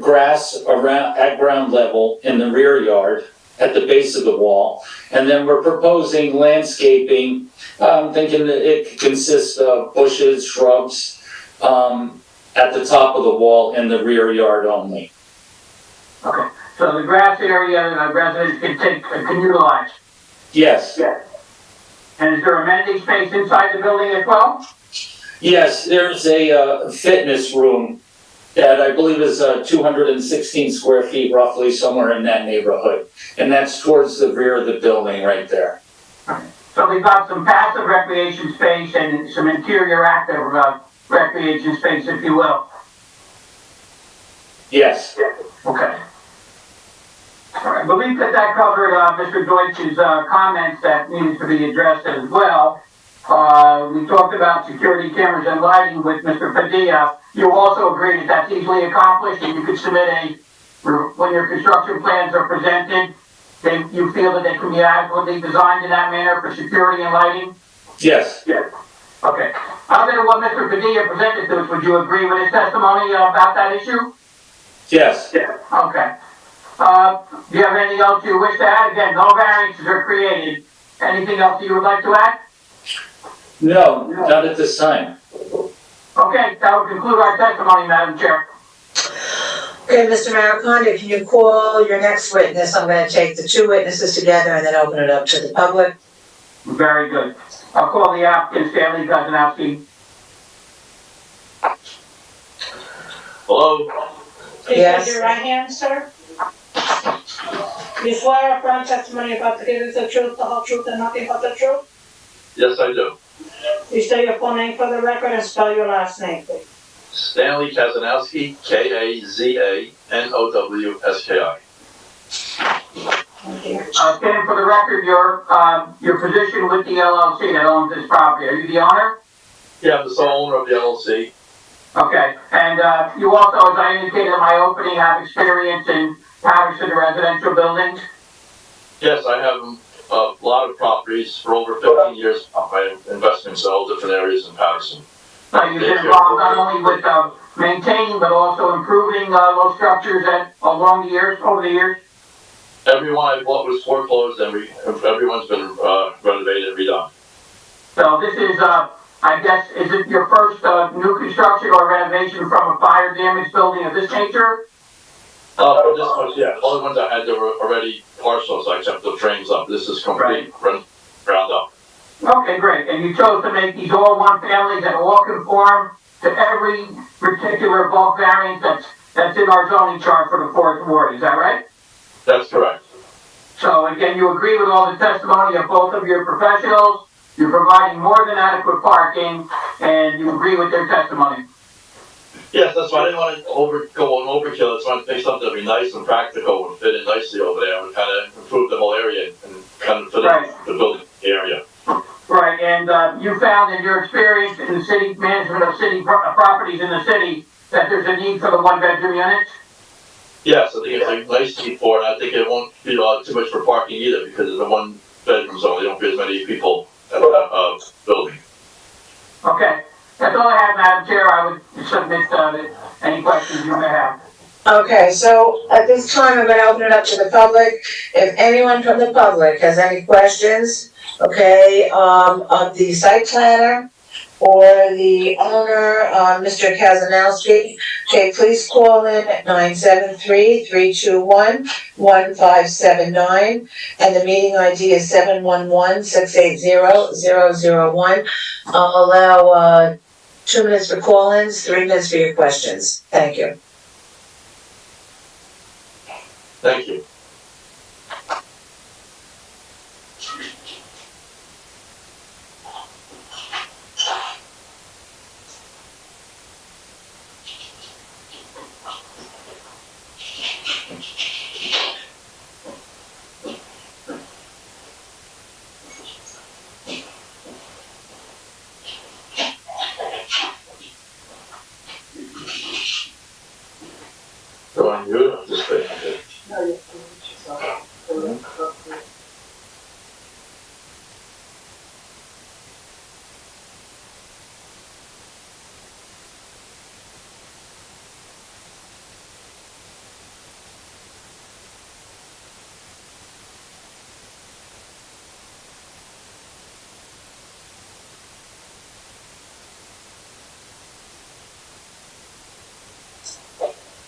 Speaker 7: grass around, at ground level in the rear yard at the base of the wall, and then we're proposing landscaping, thinking that it consists of bushes, shrubs, at the top of the wall in the rear yard only.
Speaker 4: Okay, so the grass area, residents can utilize?
Speaker 7: Yes.
Speaker 4: And is there amenity space inside the building as well?
Speaker 7: Yes, there's a fitness room that I believe is 216 square feet, roughly, somewhere in that neighborhood. And that's towards the rear of the building right there.
Speaker 4: So we've got some passive recreation space and some interior active recreation space, if you will.
Speaker 7: Yes.
Speaker 4: Okay. All right, I believe that covered Mr. Deutsch's comments that needed to be addressed as well. We talked about security cameras and lighting with Mr. Padilla. You also agree that that's easily accomplished and you could submit when your construction plans are presented, you feel that they can be adequately designed in that manner for security and lighting?
Speaker 7: Yes.
Speaker 4: Okay. Other than what Mr. Padilla presented to us, would you agree with his testimony about that issue?
Speaker 7: Yes.
Speaker 4: Okay. Do you have anything else you wish to add? Again, no variances are created. Anything else you would like to add?
Speaker 7: No, not at this time.
Speaker 4: Okay, that would conclude our testimony, Madam Chair.
Speaker 2: Okay, Mr. Maricondo, can you call your next witness? I'm gonna take the two witnesses together and then open it up to the public.
Speaker 4: Very good. I'll call the applicant, Stanley Kozanowski.
Speaker 8: Hello,
Speaker 5: Please
Speaker 2: Yes.
Speaker 5: raise your right hand, sir. You swear affirm testimony about to give us the truth, the whole truth, and nothing but the truth?
Speaker 8: yes I do.
Speaker 5: You state your full name for the record and spell your last name, please.
Speaker 8: Stanley Kazanowski, Kazanowski.
Speaker 5: Thank you.
Speaker 4: Stan, for the record, your position with the LLC that owns this property, are you the owner?
Speaker 8: Yeah, I'm the sole owner of the LLC.
Speaker 4: Okay, and you also, as I indicated in my opening, have experience in Paterson residential buildings?
Speaker 8: Yes, I have a lot of properties for over 15 years. My investments in all different areas in Paterson.
Speaker 4: So you've been involved not only with maintaining, but also improving those structures over the years?
Speaker 8: Everyone I bought was foreclosed, and everyone's been renovated and redone.
Speaker 4: So this is, I guess, is it your first new construction or renovation from a fire damaged building of this nature?
Speaker 8: For this one, yeah, all the ones I had, they were already partial, so I kept the frames up. This is complete, ground up.
Speaker 4: Okay, great. And you chose to make these all one families that all conform to every particular bulk variance that's in our zoning chart for the fourth ward, is that right?
Speaker 8: That's correct.
Speaker 4: So again, you agree with all the testimony of both of your professionals, you're providing more than adequate parking, and you agree with their testimony?
Speaker 8: Yes, that's why I didn't want to go on overkill. I just wanted to make something that'd be nice and practical and fit in nicely over there and kind of improve the whole area and kind of fit in the building area.
Speaker 4: Right, and you found in your experience in the city management of city properties in the city that there's a need for the one-bedroom units?
Speaker 8: Yes, I think it's a nice need for it. I think it won't be too much for parking either because of the one bedrooms only, there won't be as many people at the, building.
Speaker 4: Okay, that's all I have, Madam Chair. I would submit, any questions you may have.
Speaker 2: Okay, so at this time, I'm gonna open it up to the public. If anyone from the public has any questions, okay, of the site planner or the owner, Mr. Kazanowski, okay, please call in at 973-321-1579, and the meeting ID is 711-680-001. I'll allow, 2 minutes for call-ins, 3 minutes for your questions. Thank you.
Speaker 8: Thank you. Go on, you, this way, okay.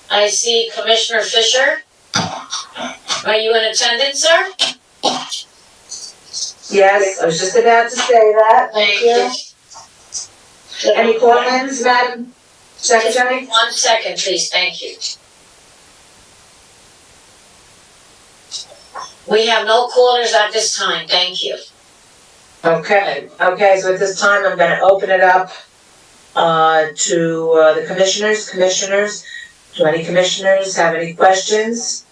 Speaker 1: I see Commissioner Fisher. Are you in attendance, sir?
Speaker 2: Yes, I was just about to say that. Thank you. Any call-ins, Madam Secretary?
Speaker 1: 1 second, please, thank you. We have no callers at this time, thank you.
Speaker 2: Okay, so at this time, I'm gonna open it up, to, the commissioners. Do any commissioners have any questions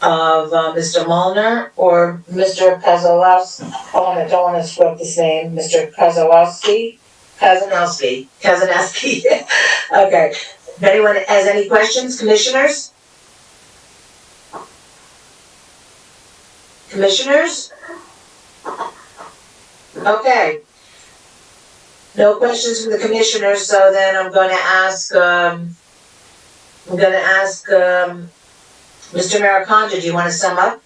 Speaker 2: of, Mr. Molnar or Mr. Kozlowski? Oh, I don't wanna screw up this name, Mr. Kozlowski? Kazanowski. Okay, if anyone has any questions, commissioners? Commissioners? Okay. No questions from the commissioners, so then I'm gonna ask, Mr. Maricando, do you wanna sum up?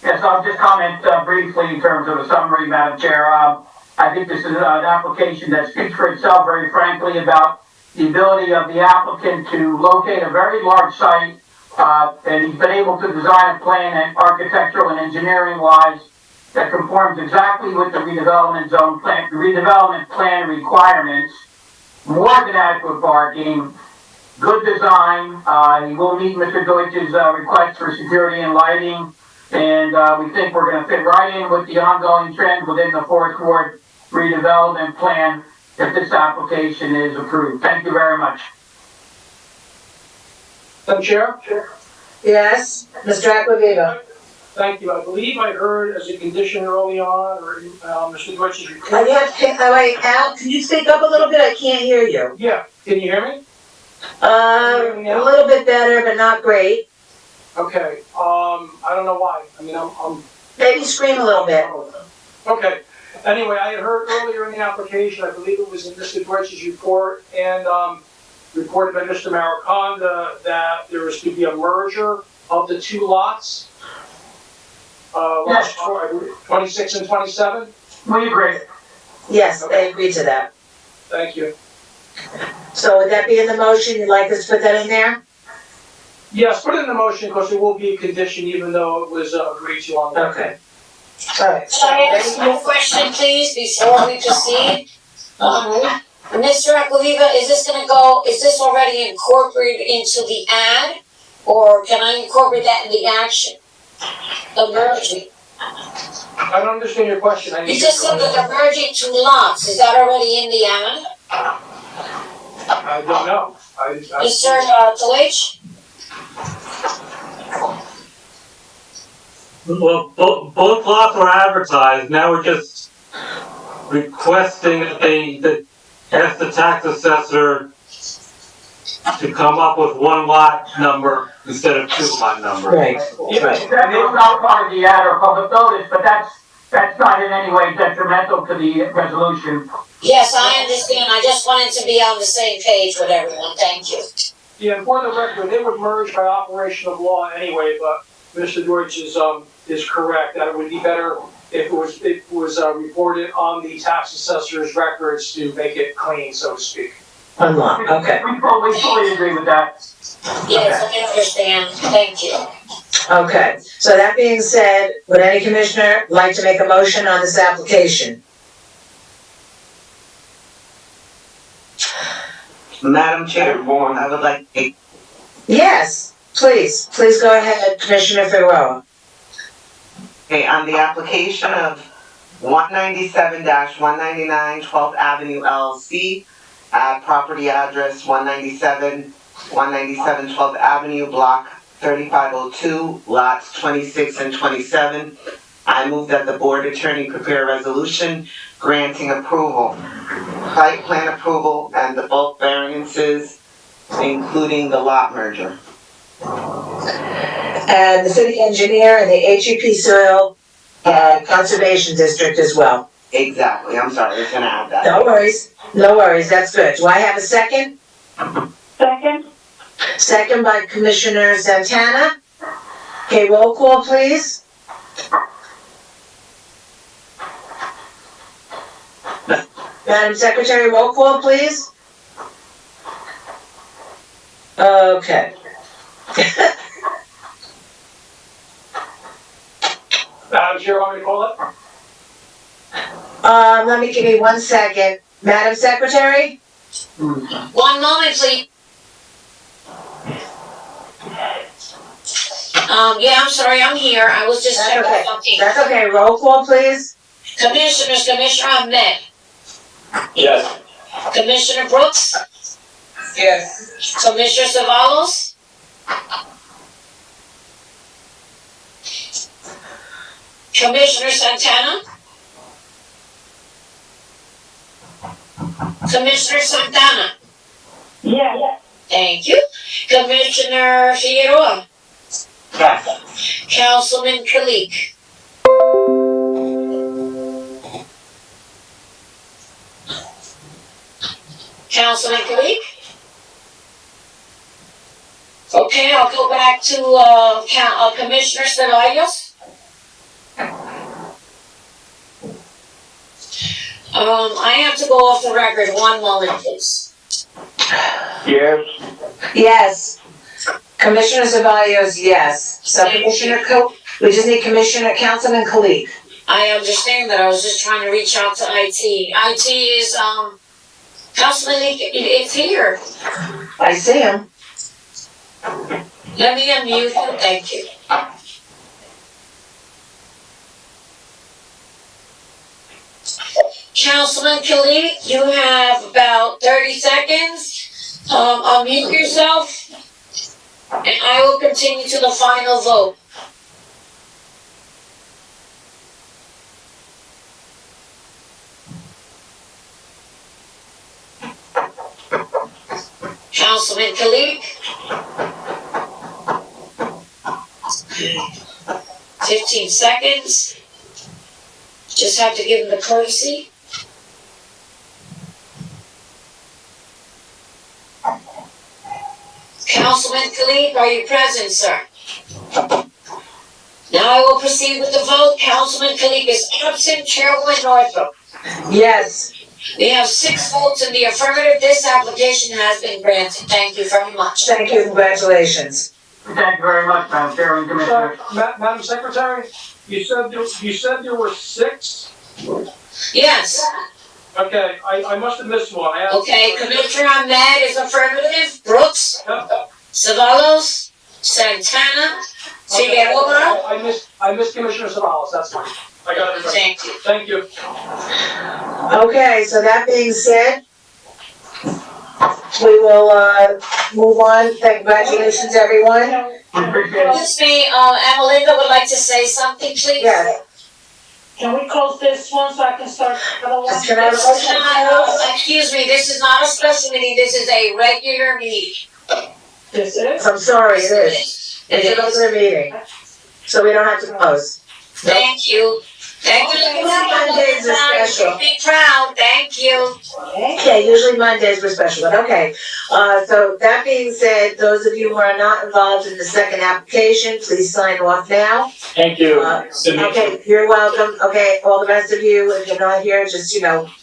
Speaker 4: Yes, I'll just comment briefly in terms of a summary, Madam Chair. I think this is an application that speaks for itself, very frankly, about the ability of the applicant to locate a very large site, and he's been able to design a plan and architectural and engineering wise that conforms exactly with the redevelopment plan requirements, more than adequate parking, good design. He will meet Mr. Deutsch's request for security and lighting, and we think we're going to fit right in with the ongoing trend within the Fourth Ward redevelopment plan if this application is approved. Thank you very much.
Speaker 5: Madam Chair?
Speaker 2: Yes, Mr. Acquaviva?
Speaker 5: Thank you. I believe I heard as a condition early on, or Mr. Deutsch's report.
Speaker 2: Wait, Al, can you speak up a little bit? I can't hear you.
Speaker 5: Yeah, can you hear me?
Speaker 2: A little bit better, but not great.
Speaker 5: Okay, I don't know why. I mean, I'm.
Speaker 2: Maybe scream a little bit.
Speaker 5: Okay, anyway, I had heard earlier in the application, I believe it was in Mr. Deutsch's report, and, reported by Mr. Maricando that there was to be a merger of the two lots.
Speaker 4: Yes.
Speaker 5: 26 and 27?
Speaker 4: We agree.
Speaker 2: Yes, they agreed to that.
Speaker 5: Thank you.
Speaker 2: So would that be in the motion? You'd like us to put that in there?
Speaker 5: Yes, put it in the motion because it will be a condition even though it was agreed to on the.
Speaker 2: Okay. All right.
Speaker 1: Can I ask you a question, please, before we proceed? Mr. Acquaviva, is this already incorporated into the ad? Or can I incorporate that in the action? The merging?
Speaker 5: I don't understand your question.
Speaker 1: You just said that they're merging two lots, is that already in the ad?
Speaker 5: I don't know.
Speaker 1: Mr. Deutsch?
Speaker 3: Well, both lots were advertised, now we're just requesting that ask the tax assessor to come up with one lot number instead of two lot numbers.
Speaker 2: Right.
Speaker 4: That is not part of the ad or public notice, but that's That's not in any way detrimental to the resolution.
Speaker 1: Yes, I understand. I just wanted to be on the same page with everyone. Thank you.
Speaker 5: Yeah, and for the record, they would merge by operation of law anyway, but Mr. Deutsch is correct that it would be better if it was reported on the tax assessor's records to make it clean, so to speak.
Speaker 2: Unlock, okay.
Speaker 4: We fully agree with that.
Speaker 1: Yes, I understand. Thank you.
Speaker 2: Okay, so that being said, would any commissioner like to make a motion on this application?
Speaker 9: Madam Chair, I would like to,
Speaker 2: Yes, please go ahead, Commissioner Figueroa.
Speaker 9: okay, on the application of 197-199 12th Avenue LLC, at property address 197 12th Avenue, block 3502, lots 26 and 27. I move that the board attorney prepare a resolution granting approval, site plan approval, and the bulk variances, including the lot merger.
Speaker 2: And the city engineer and the HEP Soil Conservation District as well.
Speaker 9: Exactly, I'm sorry, I was gonna add that.
Speaker 2: No worries, that's good. Do I have a second?
Speaker 10: Second.
Speaker 2: Second by Commissioner Santana. Okay, roll call, please. Madam Secretary, roll call, please. Okay.
Speaker 5: Madam Chair, want me to call it?
Speaker 2: Give me 1 second. Madam Secretary?
Speaker 1: 1 moment, please. Yeah, I'm sorry, I'm here. I was just
Speaker 2: That's
Speaker 1: checking
Speaker 2: okay.
Speaker 1: something.
Speaker 2: That's okay, roll call, please.
Speaker 1: Commissioners, Commissioner Ahmed,
Speaker 7: Yes.
Speaker 1: Commissioner Brooks,
Speaker 2: Yes.
Speaker 1: Commissioner Savalos, Commissioner Santana, Commissioner Santana,
Speaker 10: Yes.
Speaker 1: thank you. Commissioner Figueroa,
Speaker 9: Yes.
Speaker 1: Councilman Kalik. Councilman Kalik? Okay, I'll go back to, Commissioner Ceballos. I have to go off the record, 1 moment, please.
Speaker 8: Yes.
Speaker 2: Yes. Commissioner Ceballos, yes. So Commissioner we just need Councilman Kalik.
Speaker 1: I understand that, I was just trying to reach out to IT. IT is, Councilman, it's here.
Speaker 2: I see him.
Speaker 1: Let me unmute him, thank you. Councilman Kalik, you have about 30 seconds. Unmute yourself, and I will continue to the final vote. Councilman Kalik. 15 seconds. Just have to give him the courtesy. Councilman Kalik, are you present, sir? Now I will proceed with the vote. Councilman Kalik is absent. Chairwoman Northrop.
Speaker 2: Yes.
Speaker 1: We have 6 votes in the affirmative. This application has been granted. Thank you very much.
Speaker 2: Thank you, congratulations.
Speaker 4: Thank you very much, Madam Chairman, Commissioner.
Speaker 5: Madam Secretary, you said there were 6?
Speaker 1: Yes.
Speaker 5: Okay, I must have missed one.
Speaker 1: Okay, Commissioner Ahmed is affirmative. Brooks,
Speaker 5: Yep.
Speaker 1: Savalos, Santana, Figueroa.
Speaker 5: I missed Commissioner Savalas, that's fine. I got it right.
Speaker 1: Thank you.
Speaker 5: Thank you.
Speaker 2: Okay, so that being said, we will, move on. Congratulations, everyone.
Speaker 4: We appreciate it.
Speaker 1: Excuse me, Amalinda would like to say something, please?
Speaker 2: Yes.
Speaker 10: Can we close this one so I can start the other one?
Speaker 2: Can I have a
Speaker 1: This is
Speaker 2: motion?
Speaker 1: not, excuse me, this is not a special meeting, this is a regular meeting.
Speaker 10: This is?
Speaker 2: I'm sorry, it is.
Speaker 1: It
Speaker 2: It's an
Speaker 1: is.
Speaker 2: open meeting, so we don't have to close.
Speaker 1: Thank you. Thank you.
Speaker 2: Okay, Mondays are special.
Speaker 1: Big crowd, thank you.
Speaker 2: Okay, usually Mondays were special, but okay. So that being said, those of you who are not involved in the second application, please sign off now.
Speaker 7: Thank you.
Speaker 2: Okay, you're welcome. Okay, all the rest of you, if you're not here, just,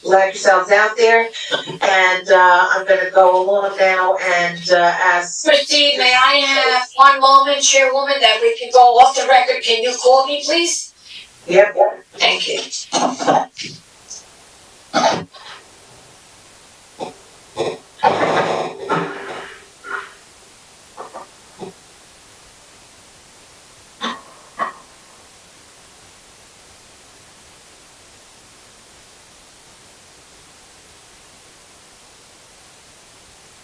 Speaker 2: let yourselves out there. And, I'm gonna go along now and, ask.
Speaker 1: Christine, may I have one moment, Chairwoman, that we can go off the record? Can you call me, please?
Speaker 2: Yep.
Speaker 1: Thank you.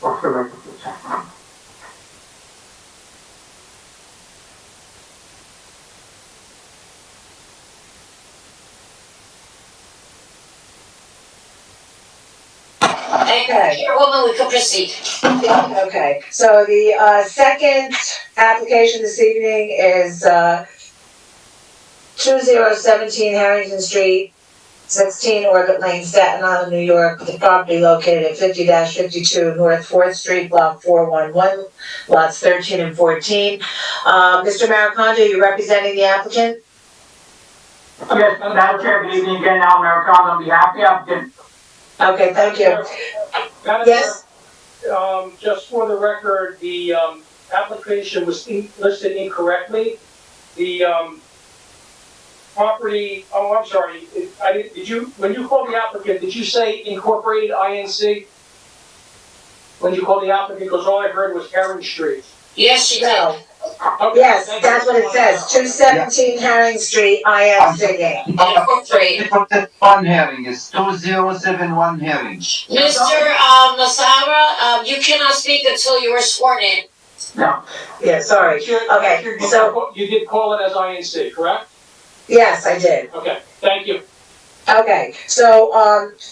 Speaker 4: Off the record, please.
Speaker 1: Thank you, Chairwoman, we can proceed.
Speaker 2: Okay, so the, second application this evening is, 2017 Harrington Street, 16 Orbit Lane, Staten Island, New York, with the property located at 50-52 North 4th Street, Block 411, lots 13 and 14. Mr. Maricondo, you representing the applicant?
Speaker 4: Yes, Madam Chair, good evening again, Al Maricondo on behalf of the applicant.
Speaker 2: Okay, thank you.
Speaker 5: Madam
Speaker 2: Yes?
Speaker 5: Chair, just for the record, the, application was listed incorrectly. The, property, oh, I'm sorry, when you called the applicant, did you say incorporated INC? When you called the applicant, because all I heard was Herring Street.
Speaker 1: Yes, she did.
Speaker 2: No.
Speaker 5: Okay,
Speaker 2: Yes,
Speaker 5: thank you.
Speaker 2: that's what it says, 217 Herring Street, INC.
Speaker 1: Incorporated.
Speaker 11: One herring is 2071 herring.
Speaker 1: Mr. Masara, you cannot speak until you are sworn in.
Speaker 4: No.
Speaker 2: Yeah, sorry. Okay, so,
Speaker 5: You did call it as INC, correct?
Speaker 2: yes, I did.
Speaker 5: Okay, thank you.
Speaker 2: Okay, so,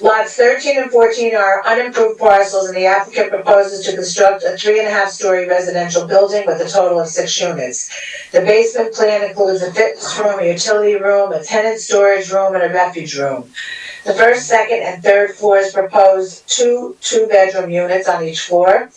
Speaker 2: lots 13 and 14 are unimproved parcels, and the applicant proposes to construct a 3.5-story residential building with a total of 6 units. The basement plan includes a fitness room, a utility room, a tenant storage room, and a refuge room. The first, second, and third floors propose 2 two-bedroom units on each floor.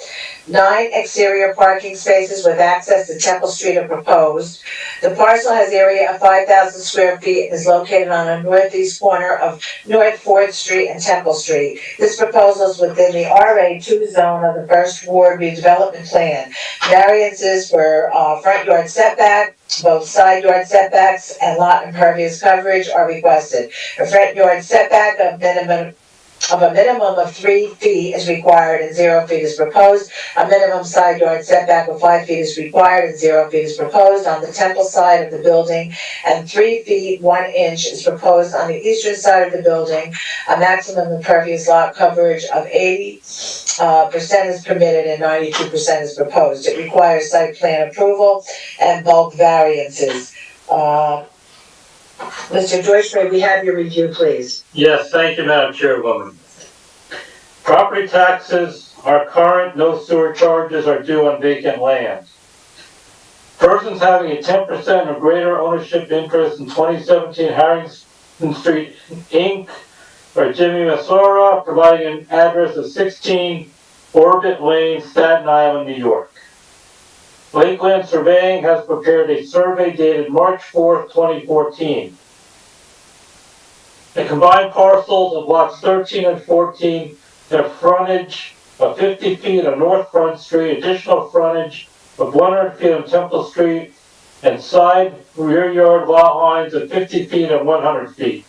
Speaker 2: 9 exterior parking spaces with access to Temple Street are proposed. The parcel has area of 5,000 square feet and is located on the northeast corner of North 4th Street and Temple Street. This proposal is within the RA2 zone of the First Ward redevelopment plan. Variances for front yard setback, both side yard setbacks, and lot impervious coverage are requested. A front yard setback of a minimum of 3 feet is required and 0 feet is proposed. A minimum side yard setback of 5 feet is required and 0 feet is proposed on the Temple side of the building, and 3 feet 1 inch is proposed on the eastern side of the building. A maximum impervious lot coverage of 80% is permitted and 92% is proposed. It requires site plan approval and bulk variances. Mr. Joyce, may we have your review, please?
Speaker 3: Yes, thank you, Madam Chairwoman. Property taxes are current, no sewer charges are due on vacant land. Persons having a 10% or greater ownership interest in 2017 Harrington Street, Inc. are Jimmy Masora, providing an address of 16 Orbit Lane, Staten Island, New York. Lakeland Surveying has prepared a survey dated March 4th, 2014. The combined parcels of lots 13 and 14 have frontage of 50 feet on North Front Street, additional frontage of 100 feet on Temple Street, and side rear yard lot lines of 50 feet and 100 feet.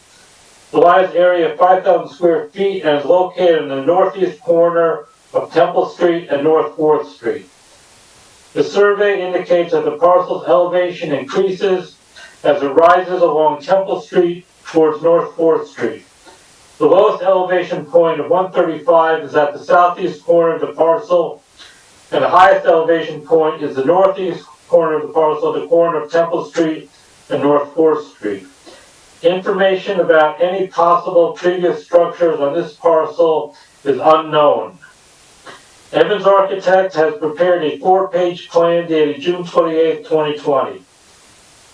Speaker 3: The lot is area of 5,000 square feet and is located in the northeast corner of Temple Street and North 4th Street. The survey indicates that the parcel's elevation increases as it rises along Temple Street towards North 4th Street. The lowest elevation point of 135 is at the southeast corner of the parcel, and the highest elevation point is the northeast corner of the parcel, the corner of Temple Street and North 4th Street. Information about any possible previous structures on this parcel is unknown. Evans Architect has prepared a 4-page plan dated June 28, 2020.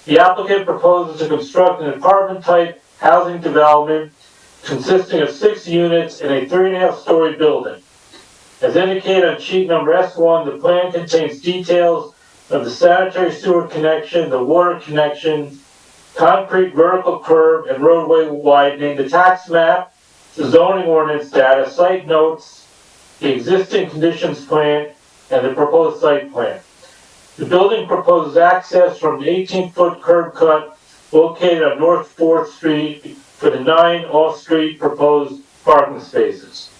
Speaker 3: The applicant proposes to construct an apartment-type housing development consisting of 6 units in a 3.5-story building. As indicated on sheet number S1, the plan contains details of the sanitary sewer connection, the water connection, concrete vertical curb and roadway widening, the tax map, the zoning ordinance data, site notes, the existing conditions plan, and the proposed site plan. The building proposes access from the 18-foot curb cut located on North 4th Street for the 9 off-street proposed parking spaces.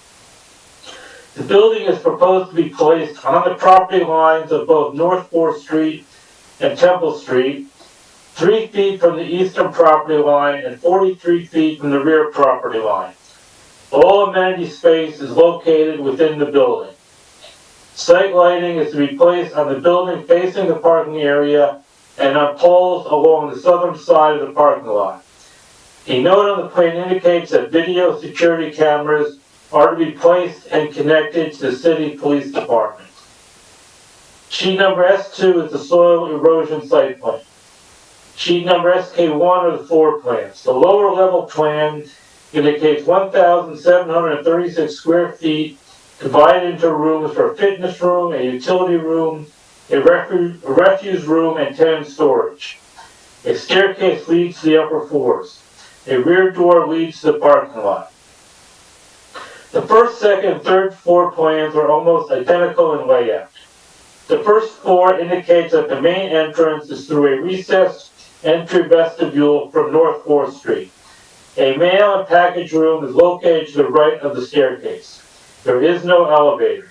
Speaker 3: The building is proposed to be placed on the property lines of both North 4th Street and Temple Street, 3 feet from the eastern property line and 43 feet from the rear property line. All amenity space is located within the building. Site lighting is to be placed on the building facing the parking area and on poles along the southern side of the parking lot. A note on the plan indicates that video security cameras are to be placed and connected to the city police department. Sheet number S2 is the soil erosion site plan. Sheet number SK1 are the floor plans. The lower level plan indicates 1,736 square feet divided into rooms for a fitness room, a utility room, a refuse room, and tenant storage. A staircase leads to the upper floors. A rear door leads to the parking lot. The first, second, and third floor plans are almost identical in layout. The first floor indicates that the main entrance is through a recessed entry vestibule from North 4th Street. A mail and package room is located to the right of the staircase. There is no elevator.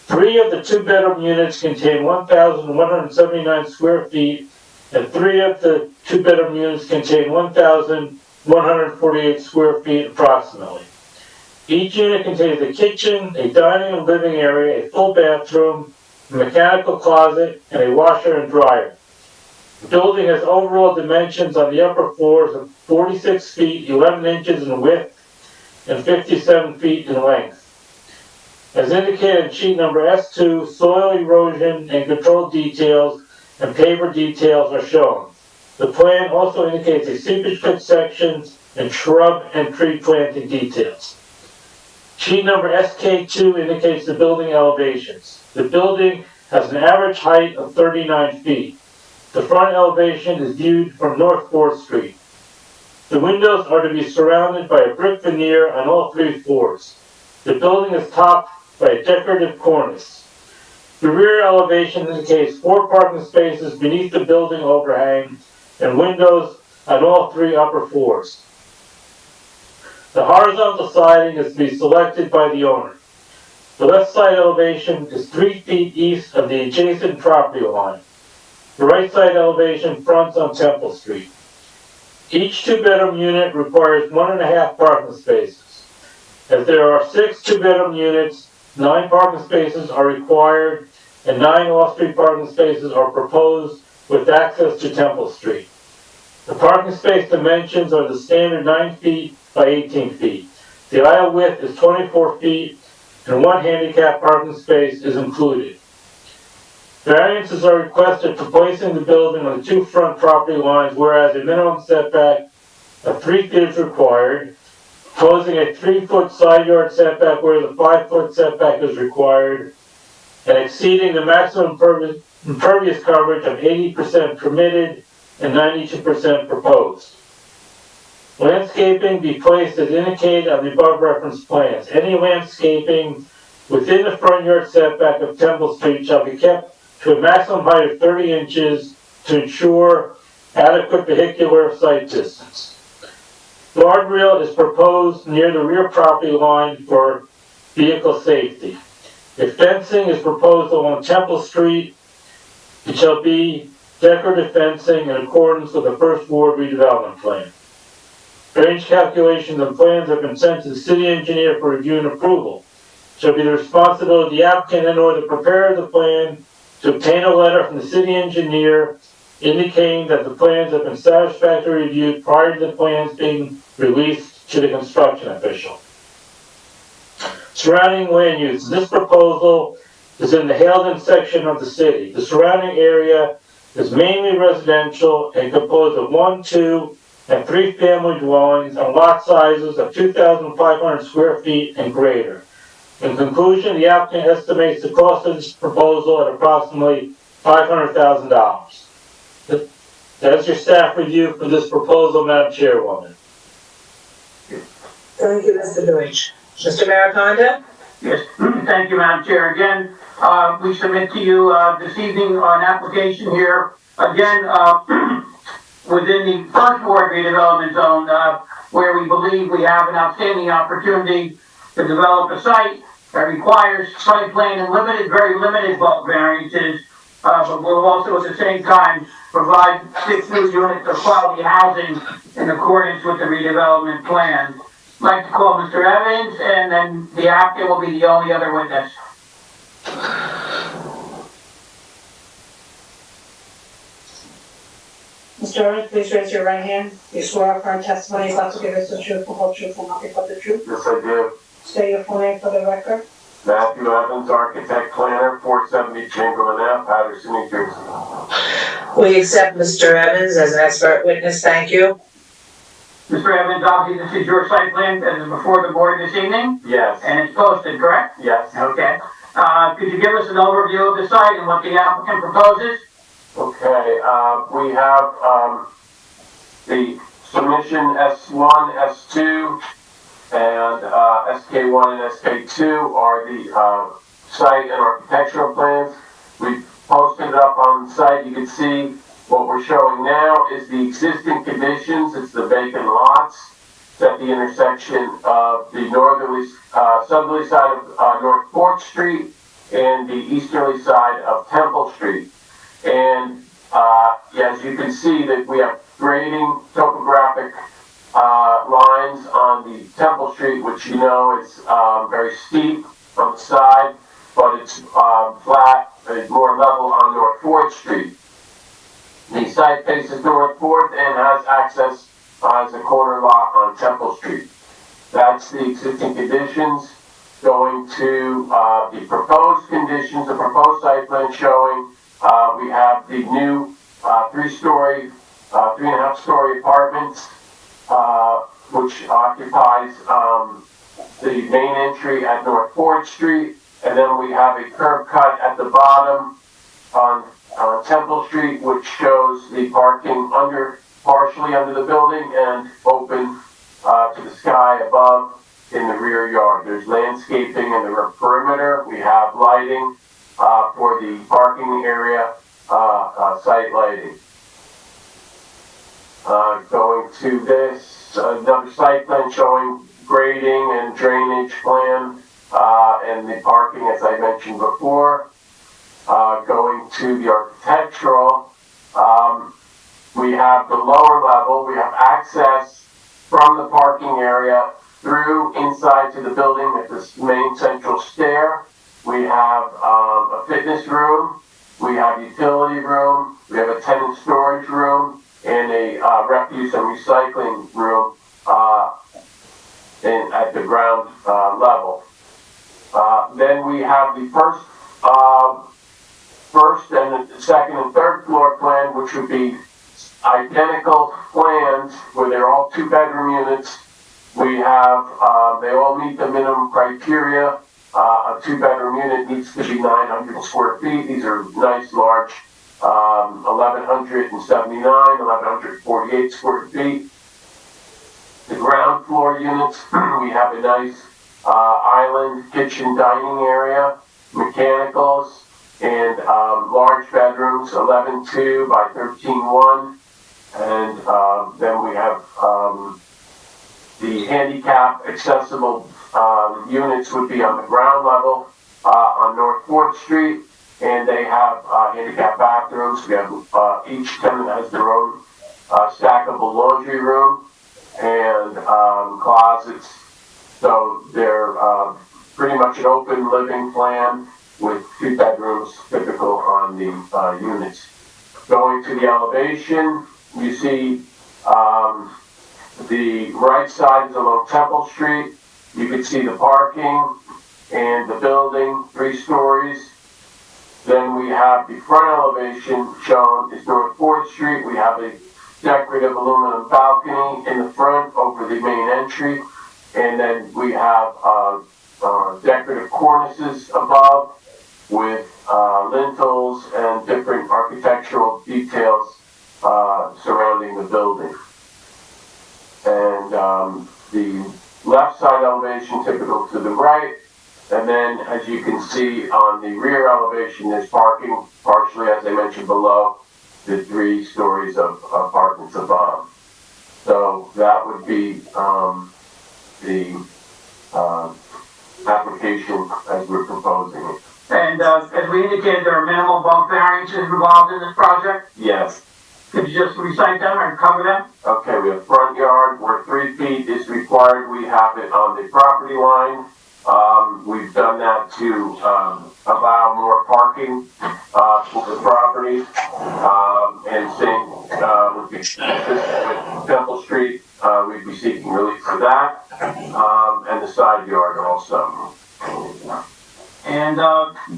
Speaker 3: 3 of the 2-bedroom units contain 1,179 square feet, and 3 of the 2-bedroom units contain 1,148 square feet approximately. Each unit contains a kitchen, a dining and living area, a full bathroom, a mechanical closet, and a washer and dryer. The building has overall dimensions on the upper floors of 46 feet, 11 inches in width, and 57 feet in length. As indicated in sheet number S2, soil erosion and control details and paver details are shown. The plan also indicates a seepage pit section and shrub and tree planting details. Sheet number SK2 indicates the building elevations. The building has an average height of 39 feet. The front elevation is viewed from North 4th Street. The windows are to be surrounded by a brick veneer on all 3 floors. The building is topped by a decorative cornice. The rear elevation indicates 4 parking spaces beneath the building overhang and windows on all 3 upper floors. The horizontal siding is to be selected by the owner. The left side elevation is 3 feet east of the adjacent property line. The right side elevation fronts on Temple Street. Each 2-bedroom unit requires 1.5 parking spaces. As there are 6 2-bedroom units, 9 parking spaces are required and 9 off-street parking spaces are proposed with access to Temple Street. The parking space dimensions are the standard 9 feet by 18 feet. The aisle width is 24 feet and 1 handicap parking space is included. Variances are requested for placing the building on the 2 front property lines, whereas a minimum setback of 3 feet is required, proposing a 3-foot side yard setback where the 5-foot setback is required, and exceeding the maximum impervious coverage of 80% permitted and 92% proposed. Landscaping be placed as indicated on the above referenced plans. Any landscaping within the front yard setback of Temple Street shall be kept to a maximum height of 30 inches to ensure adequate vehicular sight distance. Guardrail is proposed near the rear property line for vehicle safety. If fencing is proposed along Temple Street, it shall be decorative fencing in accordance with the First Ward redevelopment plan. Range calculations and plans have been sent to the city engineer for review and approval. It shall be the responsibility of the applicant and or the preparer of the plan to obtain a letter from the city engineer indicating that the plans have been satisfactorily reviewed prior to the plans being released to the construction official. Surrounding land use. This proposal is in the Haledon section of the city. The surrounding area is mainly residential and composed of 1, 2, and 3 family dwellings on lot sizes of 2,500 square feet and greater. In conclusion, the applicant estimates the cost of this proposal at approximately $500,000. That's your staff review for this proposal, Madam Chairwoman.
Speaker 2: Thank you, Mr. Deutsch. Mr. Maricondo?
Speaker 4: Yes, thank you, Madam Chair. Again, we submit to you this evening an application here, again, within the first ward redevelopment zone, where we believe we have an outstanding opportunity to develop a site that requires site plan and very limited bulk variances, but will also at the same time provide 6 new units of quality housing in accordance with the redevelopment plan. I'd like to call Mr. Evans, and then the applicant will be the only other witness.
Speaker 10: Mr. Evans, please raise your right hand. You swear affirm testimony is about to give us the truth, the whole truth, and nothing but the truth.
Speaker 12: Yes, I do.
Speaker 10: State your full name for the record.
Speaker 12: Matthew Evans, architect planner, 470 Chamberlain Ave, Paterson, New Jersey.
Speaker 2: We accept Mr. Evans as an expert witness. Thank you.
Speaker 4: Mr. Evans, obviously this is your site plan that is before the board this evening,
Speaker 12: Yes,
Speaker 4: and it's posted, correct?
Speaker 12: yes.
Speaker 4: Okay. Could you give us an overview of the site and what the applicant proposes?
Speaker 12: Okay, we have, the submission S1, S2, and, SK1 and SK2 are the, site and architectural plans. We posted it up on the site. You can see what we're showing now is the existing conditions. It's the vacant lots. It's at the intersection of the southerly side of North 4th Street and the easterly side of Temple Street. And as you can see, that we have grading topographic lines on the Temple Street, which you know is very steep on the side, but it's flat, more level on North 4th Street. The site faces North 4th and has access as a corner lot on Temple Street. That's the existing conditions. Going to the proposed conditions, the proposed site plan showing we have the new 3-story, 3.5-story apartments, which occupies the main entry at North 4th Street, and then we have a curb cut at the bottom on Temple Street, which shows the parking partially under the building and open to the sky above in the rear yard. There's landscaping in the perimeter. We have lighting for the parking area, site lighting. Going to this, another site plan showing grading and drainage plan and the parking, as I mentioned before. Going to the architectural, we have the lower level. We have access from the parking area through inside to the building at this main central stair. We have a fitness room. We have utility room. We have a tenant storage room and a refuse and recycling room at the ground level. Then we have the first and the second and third floor plan, which would be identical plans where they're all 2-bedroom units. We have, they all meet the minimum criteria. A 2-bedroom unit needs to be 900 square feet. These are nice, large, 1,179, 1,148 square feet. The ground floor units, we have a nice island kitchen dining area, mechanicals, and large bedrooms, 11.2 by 13.1. And then we have the handicap accessible units would be on the ground level on North 4th Street, and they have handicap bathrooms. We have each tenant has their own stackable laundry room and closets. So they're pretty much an open living plan with 2 bedrooms typical on the units. Going to the elevation, you see the right side is along Temple Street. You can see the parking and the building, 3 stories. Then we have the front elevation shown is North 4th Street. We have a decorative aluminum balcony in the front over the main entry. And then we have decorative cornices above with lintels and different architectural details surrounding the building. And the left side elevation typical to the right. And then, as you can see on the rear elevation, there's parking, partially, as I mentioned below, the 3 stories of apartments above. So that would be the application as we're proposing it.
Speaker 4: And as we indicated, there are minimal bulk variances involved in this project.
Speaker 12: Yes.
Speaker 4: Could you just recite them or cover them?
Speaker 12: Okay, we have front yard where 3 feet is required. We have it on the property line. We've done that to allow more parking for the property. And same with Temple Street, we'd be seeking relief for that. And the side yard also.
Speaker 4: And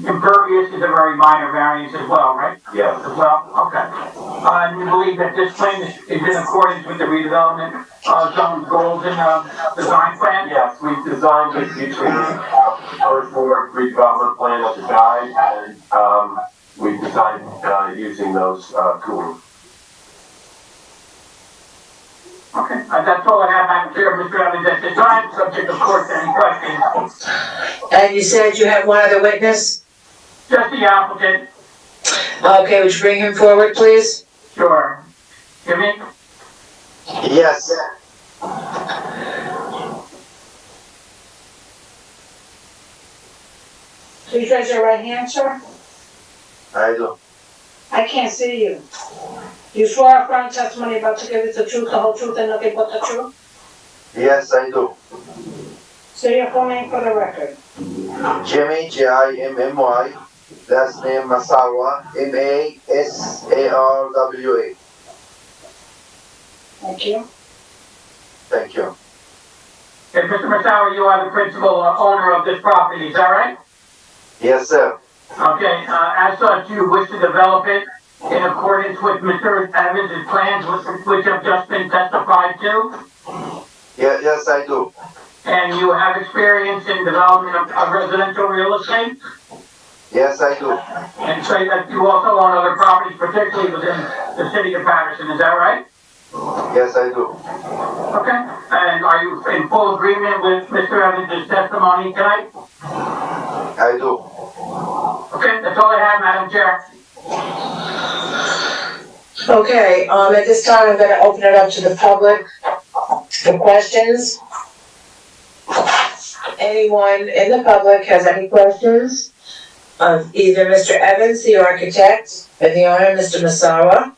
Speaker 4: impervious is a very minor variance as well, right?
Speaker 12: Yes.
Speaker 4: As well, okay. And we believe that this plan is in accordance with the redevelopment zone goals and design plan?
Speaker 12: Yes, we've designed it using the first ward redevelopment plan as a guide, and we designed using those tools.
Speaker 4: Okay, that's all I have, Madam Chair. Mr. Evans, at this time, subject of course to any questions.
Speaker 2: And you said you have one other witness?
Speaker 4: Just the applicant.
Speaker 2: Okay, would you bring him forward, please?
Speaker 4: Sure. Jimmy?
Speaker 11: Yes.
Speaker 10: Please raise your right hand, sir.
Speaker 11: I do.
Speaker 10: I can't see you. You swear affirm testimony about to give is the truth, the whole truth, and nothing but the truth?
Speaker 11: Yes, I do.
Speaker 10: Say your full name for the record.
Speaker 11: Jimmy, Jimmy, last name Masarwa, Masarwa.
Speaker 10: Thank you.
Speaker 11: Thank you.
Speaker 4: Okay, Mr. Masawa, you are the principal owner of this property, is that right?
Speaker 11: Yes, sir.
Speaker 4: Okay, as such, you wish to develop it in accordance with Mr. Evans' plans, which have just been testified to?
Speaker 11: Yeah, yes, I do.
Speaker 4: And you have experience in development of residential real estate?
Speaker 11: Yes, I do.
Speaker 4: And say that you also own other properties, particularly within the city of Paterson, is that right?
Speaker 11: Yes, I do.
Speaker 4: Okay, and are you in full agreement with Mr. Evans' testimony tonight?
Speaker 11: I do.
Speaker 4: Okay, that's all I have, Madam Chair.
Speaker 2: Okay, at this time, I'm gonna open it up to the public for questions. Anyone in the public has any questions of either Mr. Evans, the architect, or the owner, Mr. Masawa?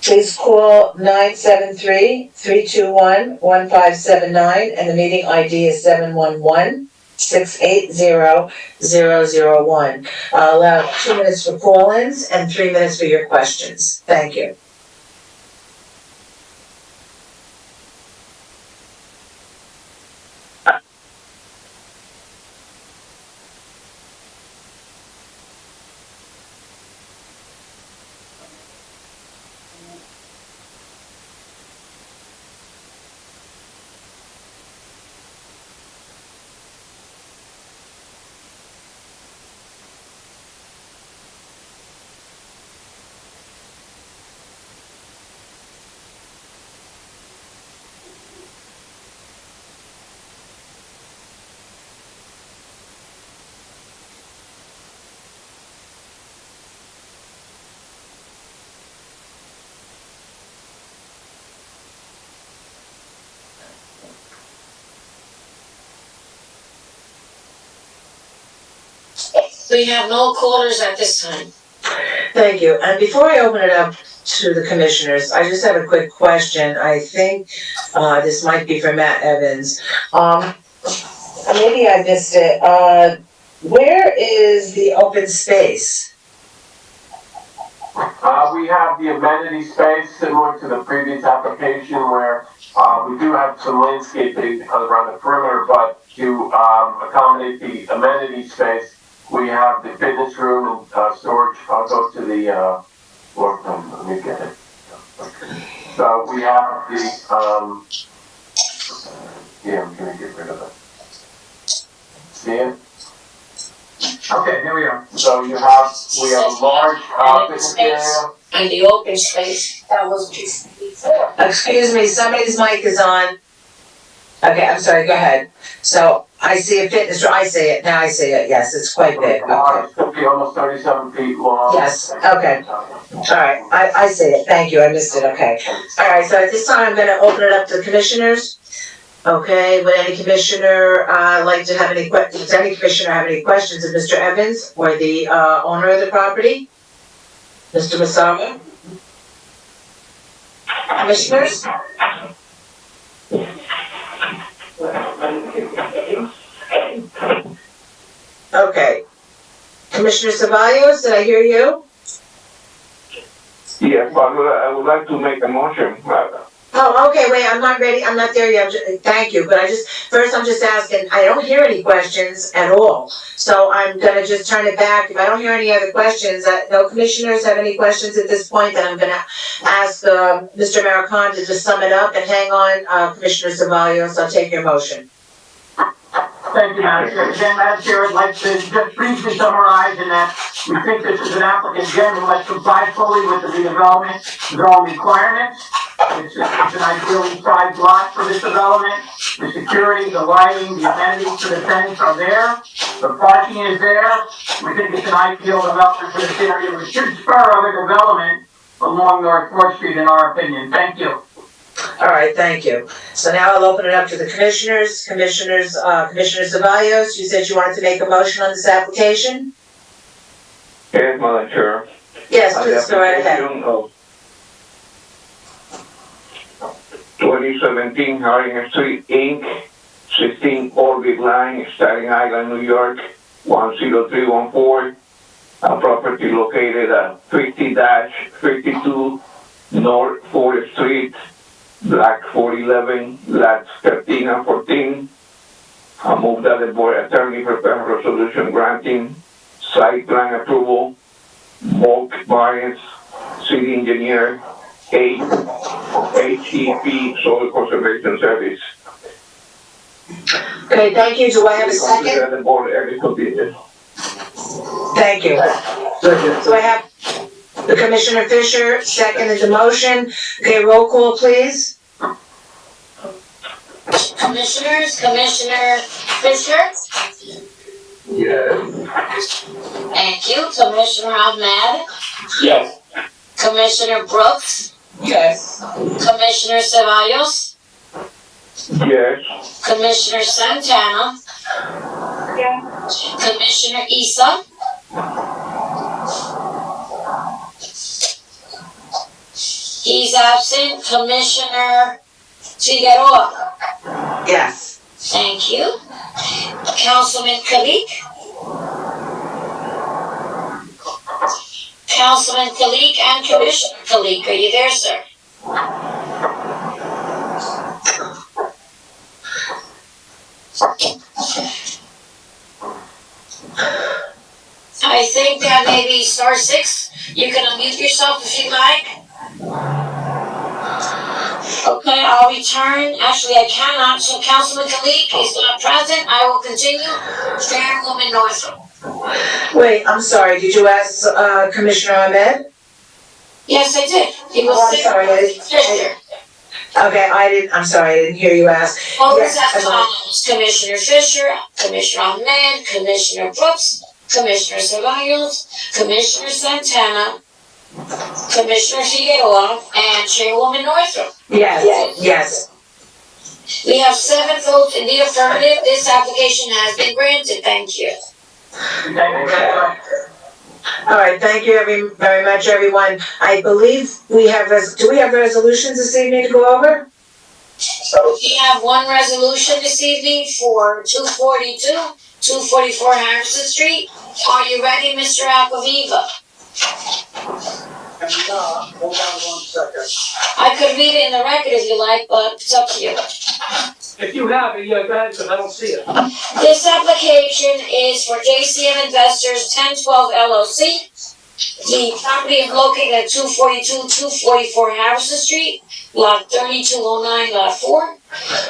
Speaker 2: Please call 973-321-1579, and the meeting ID is 711-680-001. I'll allow 2 minutes for call-ins and 3 minutes for your questions. Thank you.
Speaker 1: We have no callers at this time.
Speaker 2: Thank you. And before I open it up to the commissioners, I just have a quick question. I think this might be for Matt Evans. Maybe I missed it. Where is the open space?
Speaker 12: We have the amenity space similar to the previous application where we do have some landscaping around the perimeter, but to accommodate the amenity space, we have the fitness room and storage. I'll go to the floor plan. Let me get it. So we have the, yeah, I'm gonna get rid of it. See it?
Speaker 4: Okay, here we are.
Speaker 12: So we have a large business area.
Speaker 1: And the open space, that was before.
Speaker 2: Excuse me, somebody's mic is on. Okay, I'm sorry, go ahead. So, I see a fitness, I see it, now I see it, yes, it's quite big, okay.
Speaker 12: Large, could be almost 37 feet long.
Speaker 2: Yes, okay. Alright, I see it, thank you, I missed it, okay. Alright, so at this time, I'm gonna open it up to commissioners. Okay, would any commissioner, like to have any does any commissioner have any questions of Mr. Evans or the, owner of the property? Mr. Masama? Commissioners? Okay. Commissioner Ceballos, did I hear you?
Speaker 13: Yes, but I would like to make a motion.
Speaker 2: Oh, okay, wait, I'm not ready, I'm not there yet, thank you, but first I'm just asking, I don't hear any questions at all. So I'm gonna just turn it back, if I don't hear any other questions, no commissioners have any questions at this point, then I'm gonna ask, Mr. Maricon to just sum it up and hang on, Commissioner Ceballos, I'll take your motion.
Speaker 4: Thank you, Madam Chair. Again, Madam Chair, I'd like to just briefly summarize in that we think this is an applicant, again, who must comply fully with the redevelopment zone requirements. It's an ideally sized lot for this development. The security, the lighting, the amenities for the tenants are there. The parking is there. We think it's an ideal development for this area, which should spur other development along North 4th Street, in our opinion. Thank you.
Speaker 2: All right, thank you. So now I'll open it up to the commissioners. Commissioner Ceballos, you said you wanted to make a motion on this application?
Speaker 13: Yes, Madam Chair.
Speaker 2: Yes, please go right ahead.
Speaker 13: Application of 2017 Harding Street, Inc., 16 Orbit Line, Staten Island, New York, 10314. A property located at 50-52 North 4th Street, Block 411, lots 13 and 14. I move that the board attorney prepare a resolution granting site plan approval, bulk variance, city engineer, HEP Soil Conservation Service.
Speaker 2: Okay, thank you. Do I have a second?
Speaker 13: Consider the board every condition.
Speaker 2: Thank you. So I have the Commissioner Fisher, seconded the motion. Okay, roll call, please.
Speaker 1: Commissioners, Commissioner Fisher?
Speaker 13: Yes.
Speaker 1: Thank you. Commissioner Ahmed?
Speaker 7: Yes.
Speaker 1: Commissioner Brooks?
Speaker 2: Yes.
Speaker 1: Commissioner Ceballos?
Speaker 13: Yes.
Speaker 1: Commissioner Santana?
Speaker 10: Yeah.
Speaker 1: Commissioner Issa? He's absent. Commissioner Figueroa?
Speaker 2: Yes.
Speaker 1: Thank you. Councilman Kalik? Councilman Kalik and Commissioner Kalik, are you there, sir? I think that maybe *6, you can unmute yourself if you like. Okay, I'll return. Actually, I cannot. So Councilman Kalik is not present. I will continue. Chairwoman Northrup.
Speaker 2: Wait, I'm sorry. Did you ask Commissioner Ahmed?
Speaker 1: Yes, I did. He was
Speaker 2: Oh, I'm sorry.
Speaker 1: Fisher.
Speaker 2: Okay, I'm sorry. I didn't hear you ask.
Speaker 1: What was
Speaker 2: Yes,
Speaker 1: that
Speaker 2: I will.
Speaker 1: follows? Commissioner Fisher, Commissioner Ahmed, Commissioner Brooks, Commissioner Ceballos, Commissioner Santana, Commissioner Figueroa, and Chairwoman Northrup.
Speaker 2: Yes, yes.
Speaker 1: We have 7 votes in the affirmative. This application has been granted. Thank you.
Speaker 4: Thank you very much.
Speaker 2: All right, thank you very much, everyone. I believe we have, do we have resolutions this evening to go over?
Speaker 1: We have one resolution this evening for 242, 244 Harrison Street. Are you ready, Mr. Aquaviva?
Speaker 5: Hold on 1 second.
Speaker 1: I could read it in the record if you like, but it's up to you.
Speaker 5: If you have it, yeah, go ahead, because I don't see it.
Speaker 1: This application is for JCM Investors 1012 LLC. The property is located at 242, 244 Harrison Street. lot 3209, lot 4.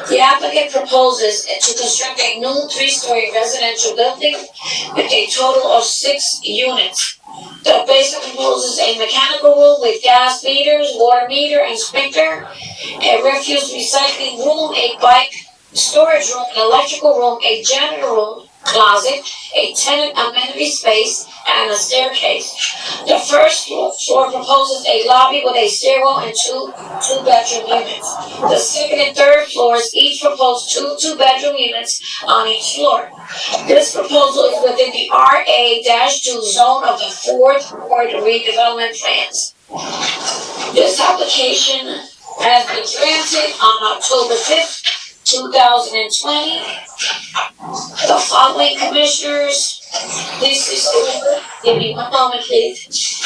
Speaker 1: The applicant proposes to construct a new 3-story residential building with a total of 6 units. The basic proposes a mechanical room with gas meters, water meter, and sprinkler, a refuse recycling room, a bike storage room, an electrical room, a janitor room, closet, a tenant amenity space, and a staircase. The first floor proposes a lobby with a stairwell and two-bedroom units. The second and third floors each propose two-bedroom units on each floor. This proposal is within the RA-2 zone of the 4th Ward redevelopment plans. This application has been granted on October 5th, 2020. The following commissioners, this is over. Give me one moment, please.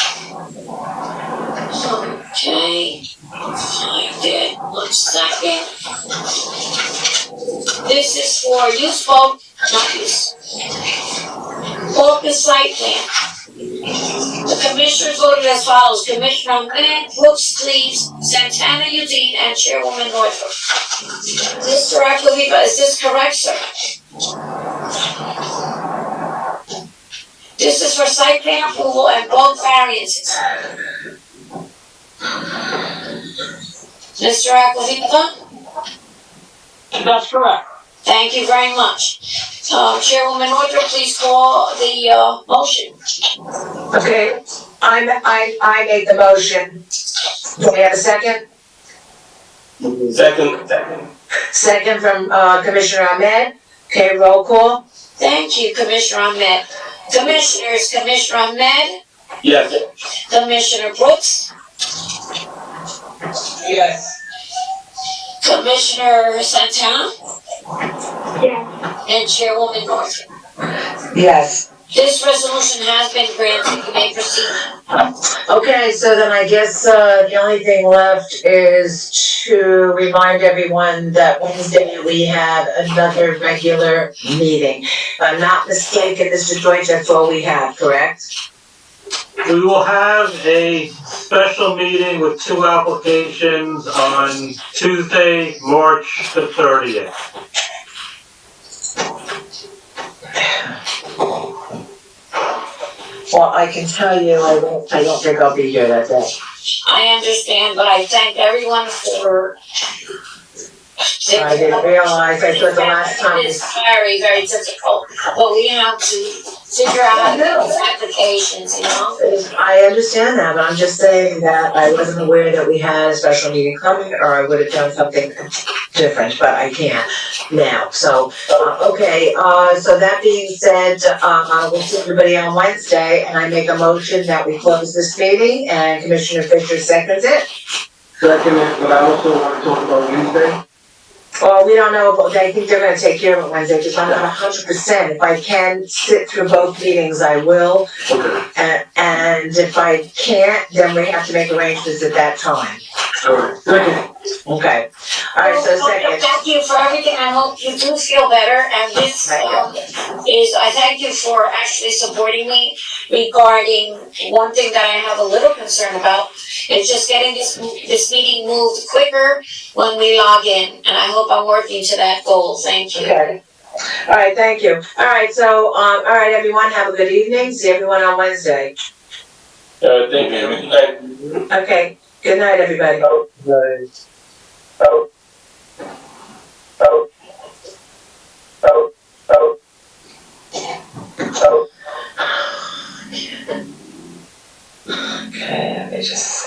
Speaker 1: Okay, find it, 1 second. This is for use bulk, not use. Bulk and site plan. The commissioners voted as follows: Commissioner Mann, Brooks, Cleaves, Santana, Udine, and Chairwoman Northrop. Mr. Aquaviva, is this correct, sir? This is for site plan approval and bulk variances. Mr. Aquaviva?
Speaker 5: That's correct.
Speaker 1: Thank you very much. Chairwoman Northrop, please call the motion.
Speaker 2: Okay, I make the motion. Do we have a second?
Speaker 12: Second.
Speaker 2: Second from, Commissioner Ahmed. Okay, roll call.
Speaker 1: Thank you, Commissioner Ahmed. Commissioners, Commissioner Ahmed,
Speaker 12: Yes.
Speaker 1: Commissioner Brooks,
Speaker 5: Yes.
Speaker 1: Commissioner Santana,
Speaker 10: Yes.
Speaker 1: and Chairwoman Northrop.
Speaker 2: Yes.
Speaker 1: This resolution has been granted. You may proceed.
Speaker 2: Okay, so then I guess, the only thing left is to remind everyone that Wednesday we have another regular meeting. If I'm not mistaken, Mr. Deutsch, that's all we have, correct?
Speaker 3: We will have a special meeting with 2 applications on Tuesday, March the 30th.
Speaker 2: Well, I can tell you, I don't think I'll be here that day.
Speaker 1: I understand, but I thank everyone for.
Speaker 2: I didn't realize, I thought the last time
Speaker 1: It is very, very difficult, but we have to figure out how to do these applications, you know?
Speaker 2: I understand that, but I'm just saying that I wasn't aware that we had a special meeting coming, or I would have done something different, but I can't now, so, okay, so that being said, we'll see everybody on Wednesday, and I make a motion that we close this meeting, and Commissioner Fisher seconds it.
Speaker 11: Second, but I also want to talk about Wednesday.
Speaker 2: Well, we don't know, but I think they're gonna take care of it Wednesday, because I'm not 100%. If I can sit through both meetings, I will.
Speaker 11: Okay.
Speaker 2: And if I can't, then we have to make arrangements at that time.
Speaker 11: Alright, second.
Speaker 2: Okay. Alright, so second.
Speaker 1: Thank you for everything. I hope you do feel better, and this, I thank you for actually supporting me regarding one thing that I have a little concern about, is just getting this meeting moved quicker when we log in, and I hope I'm working to that goal. Thank you.
Speaker 2: Okay. Alright, thank you. Alright, so, alright, everyone, have a good evening. See everyone on Wednesday.
Speaker 12: Thank you.
Speaker 2: Okay, good night, everybody. Okay, let me just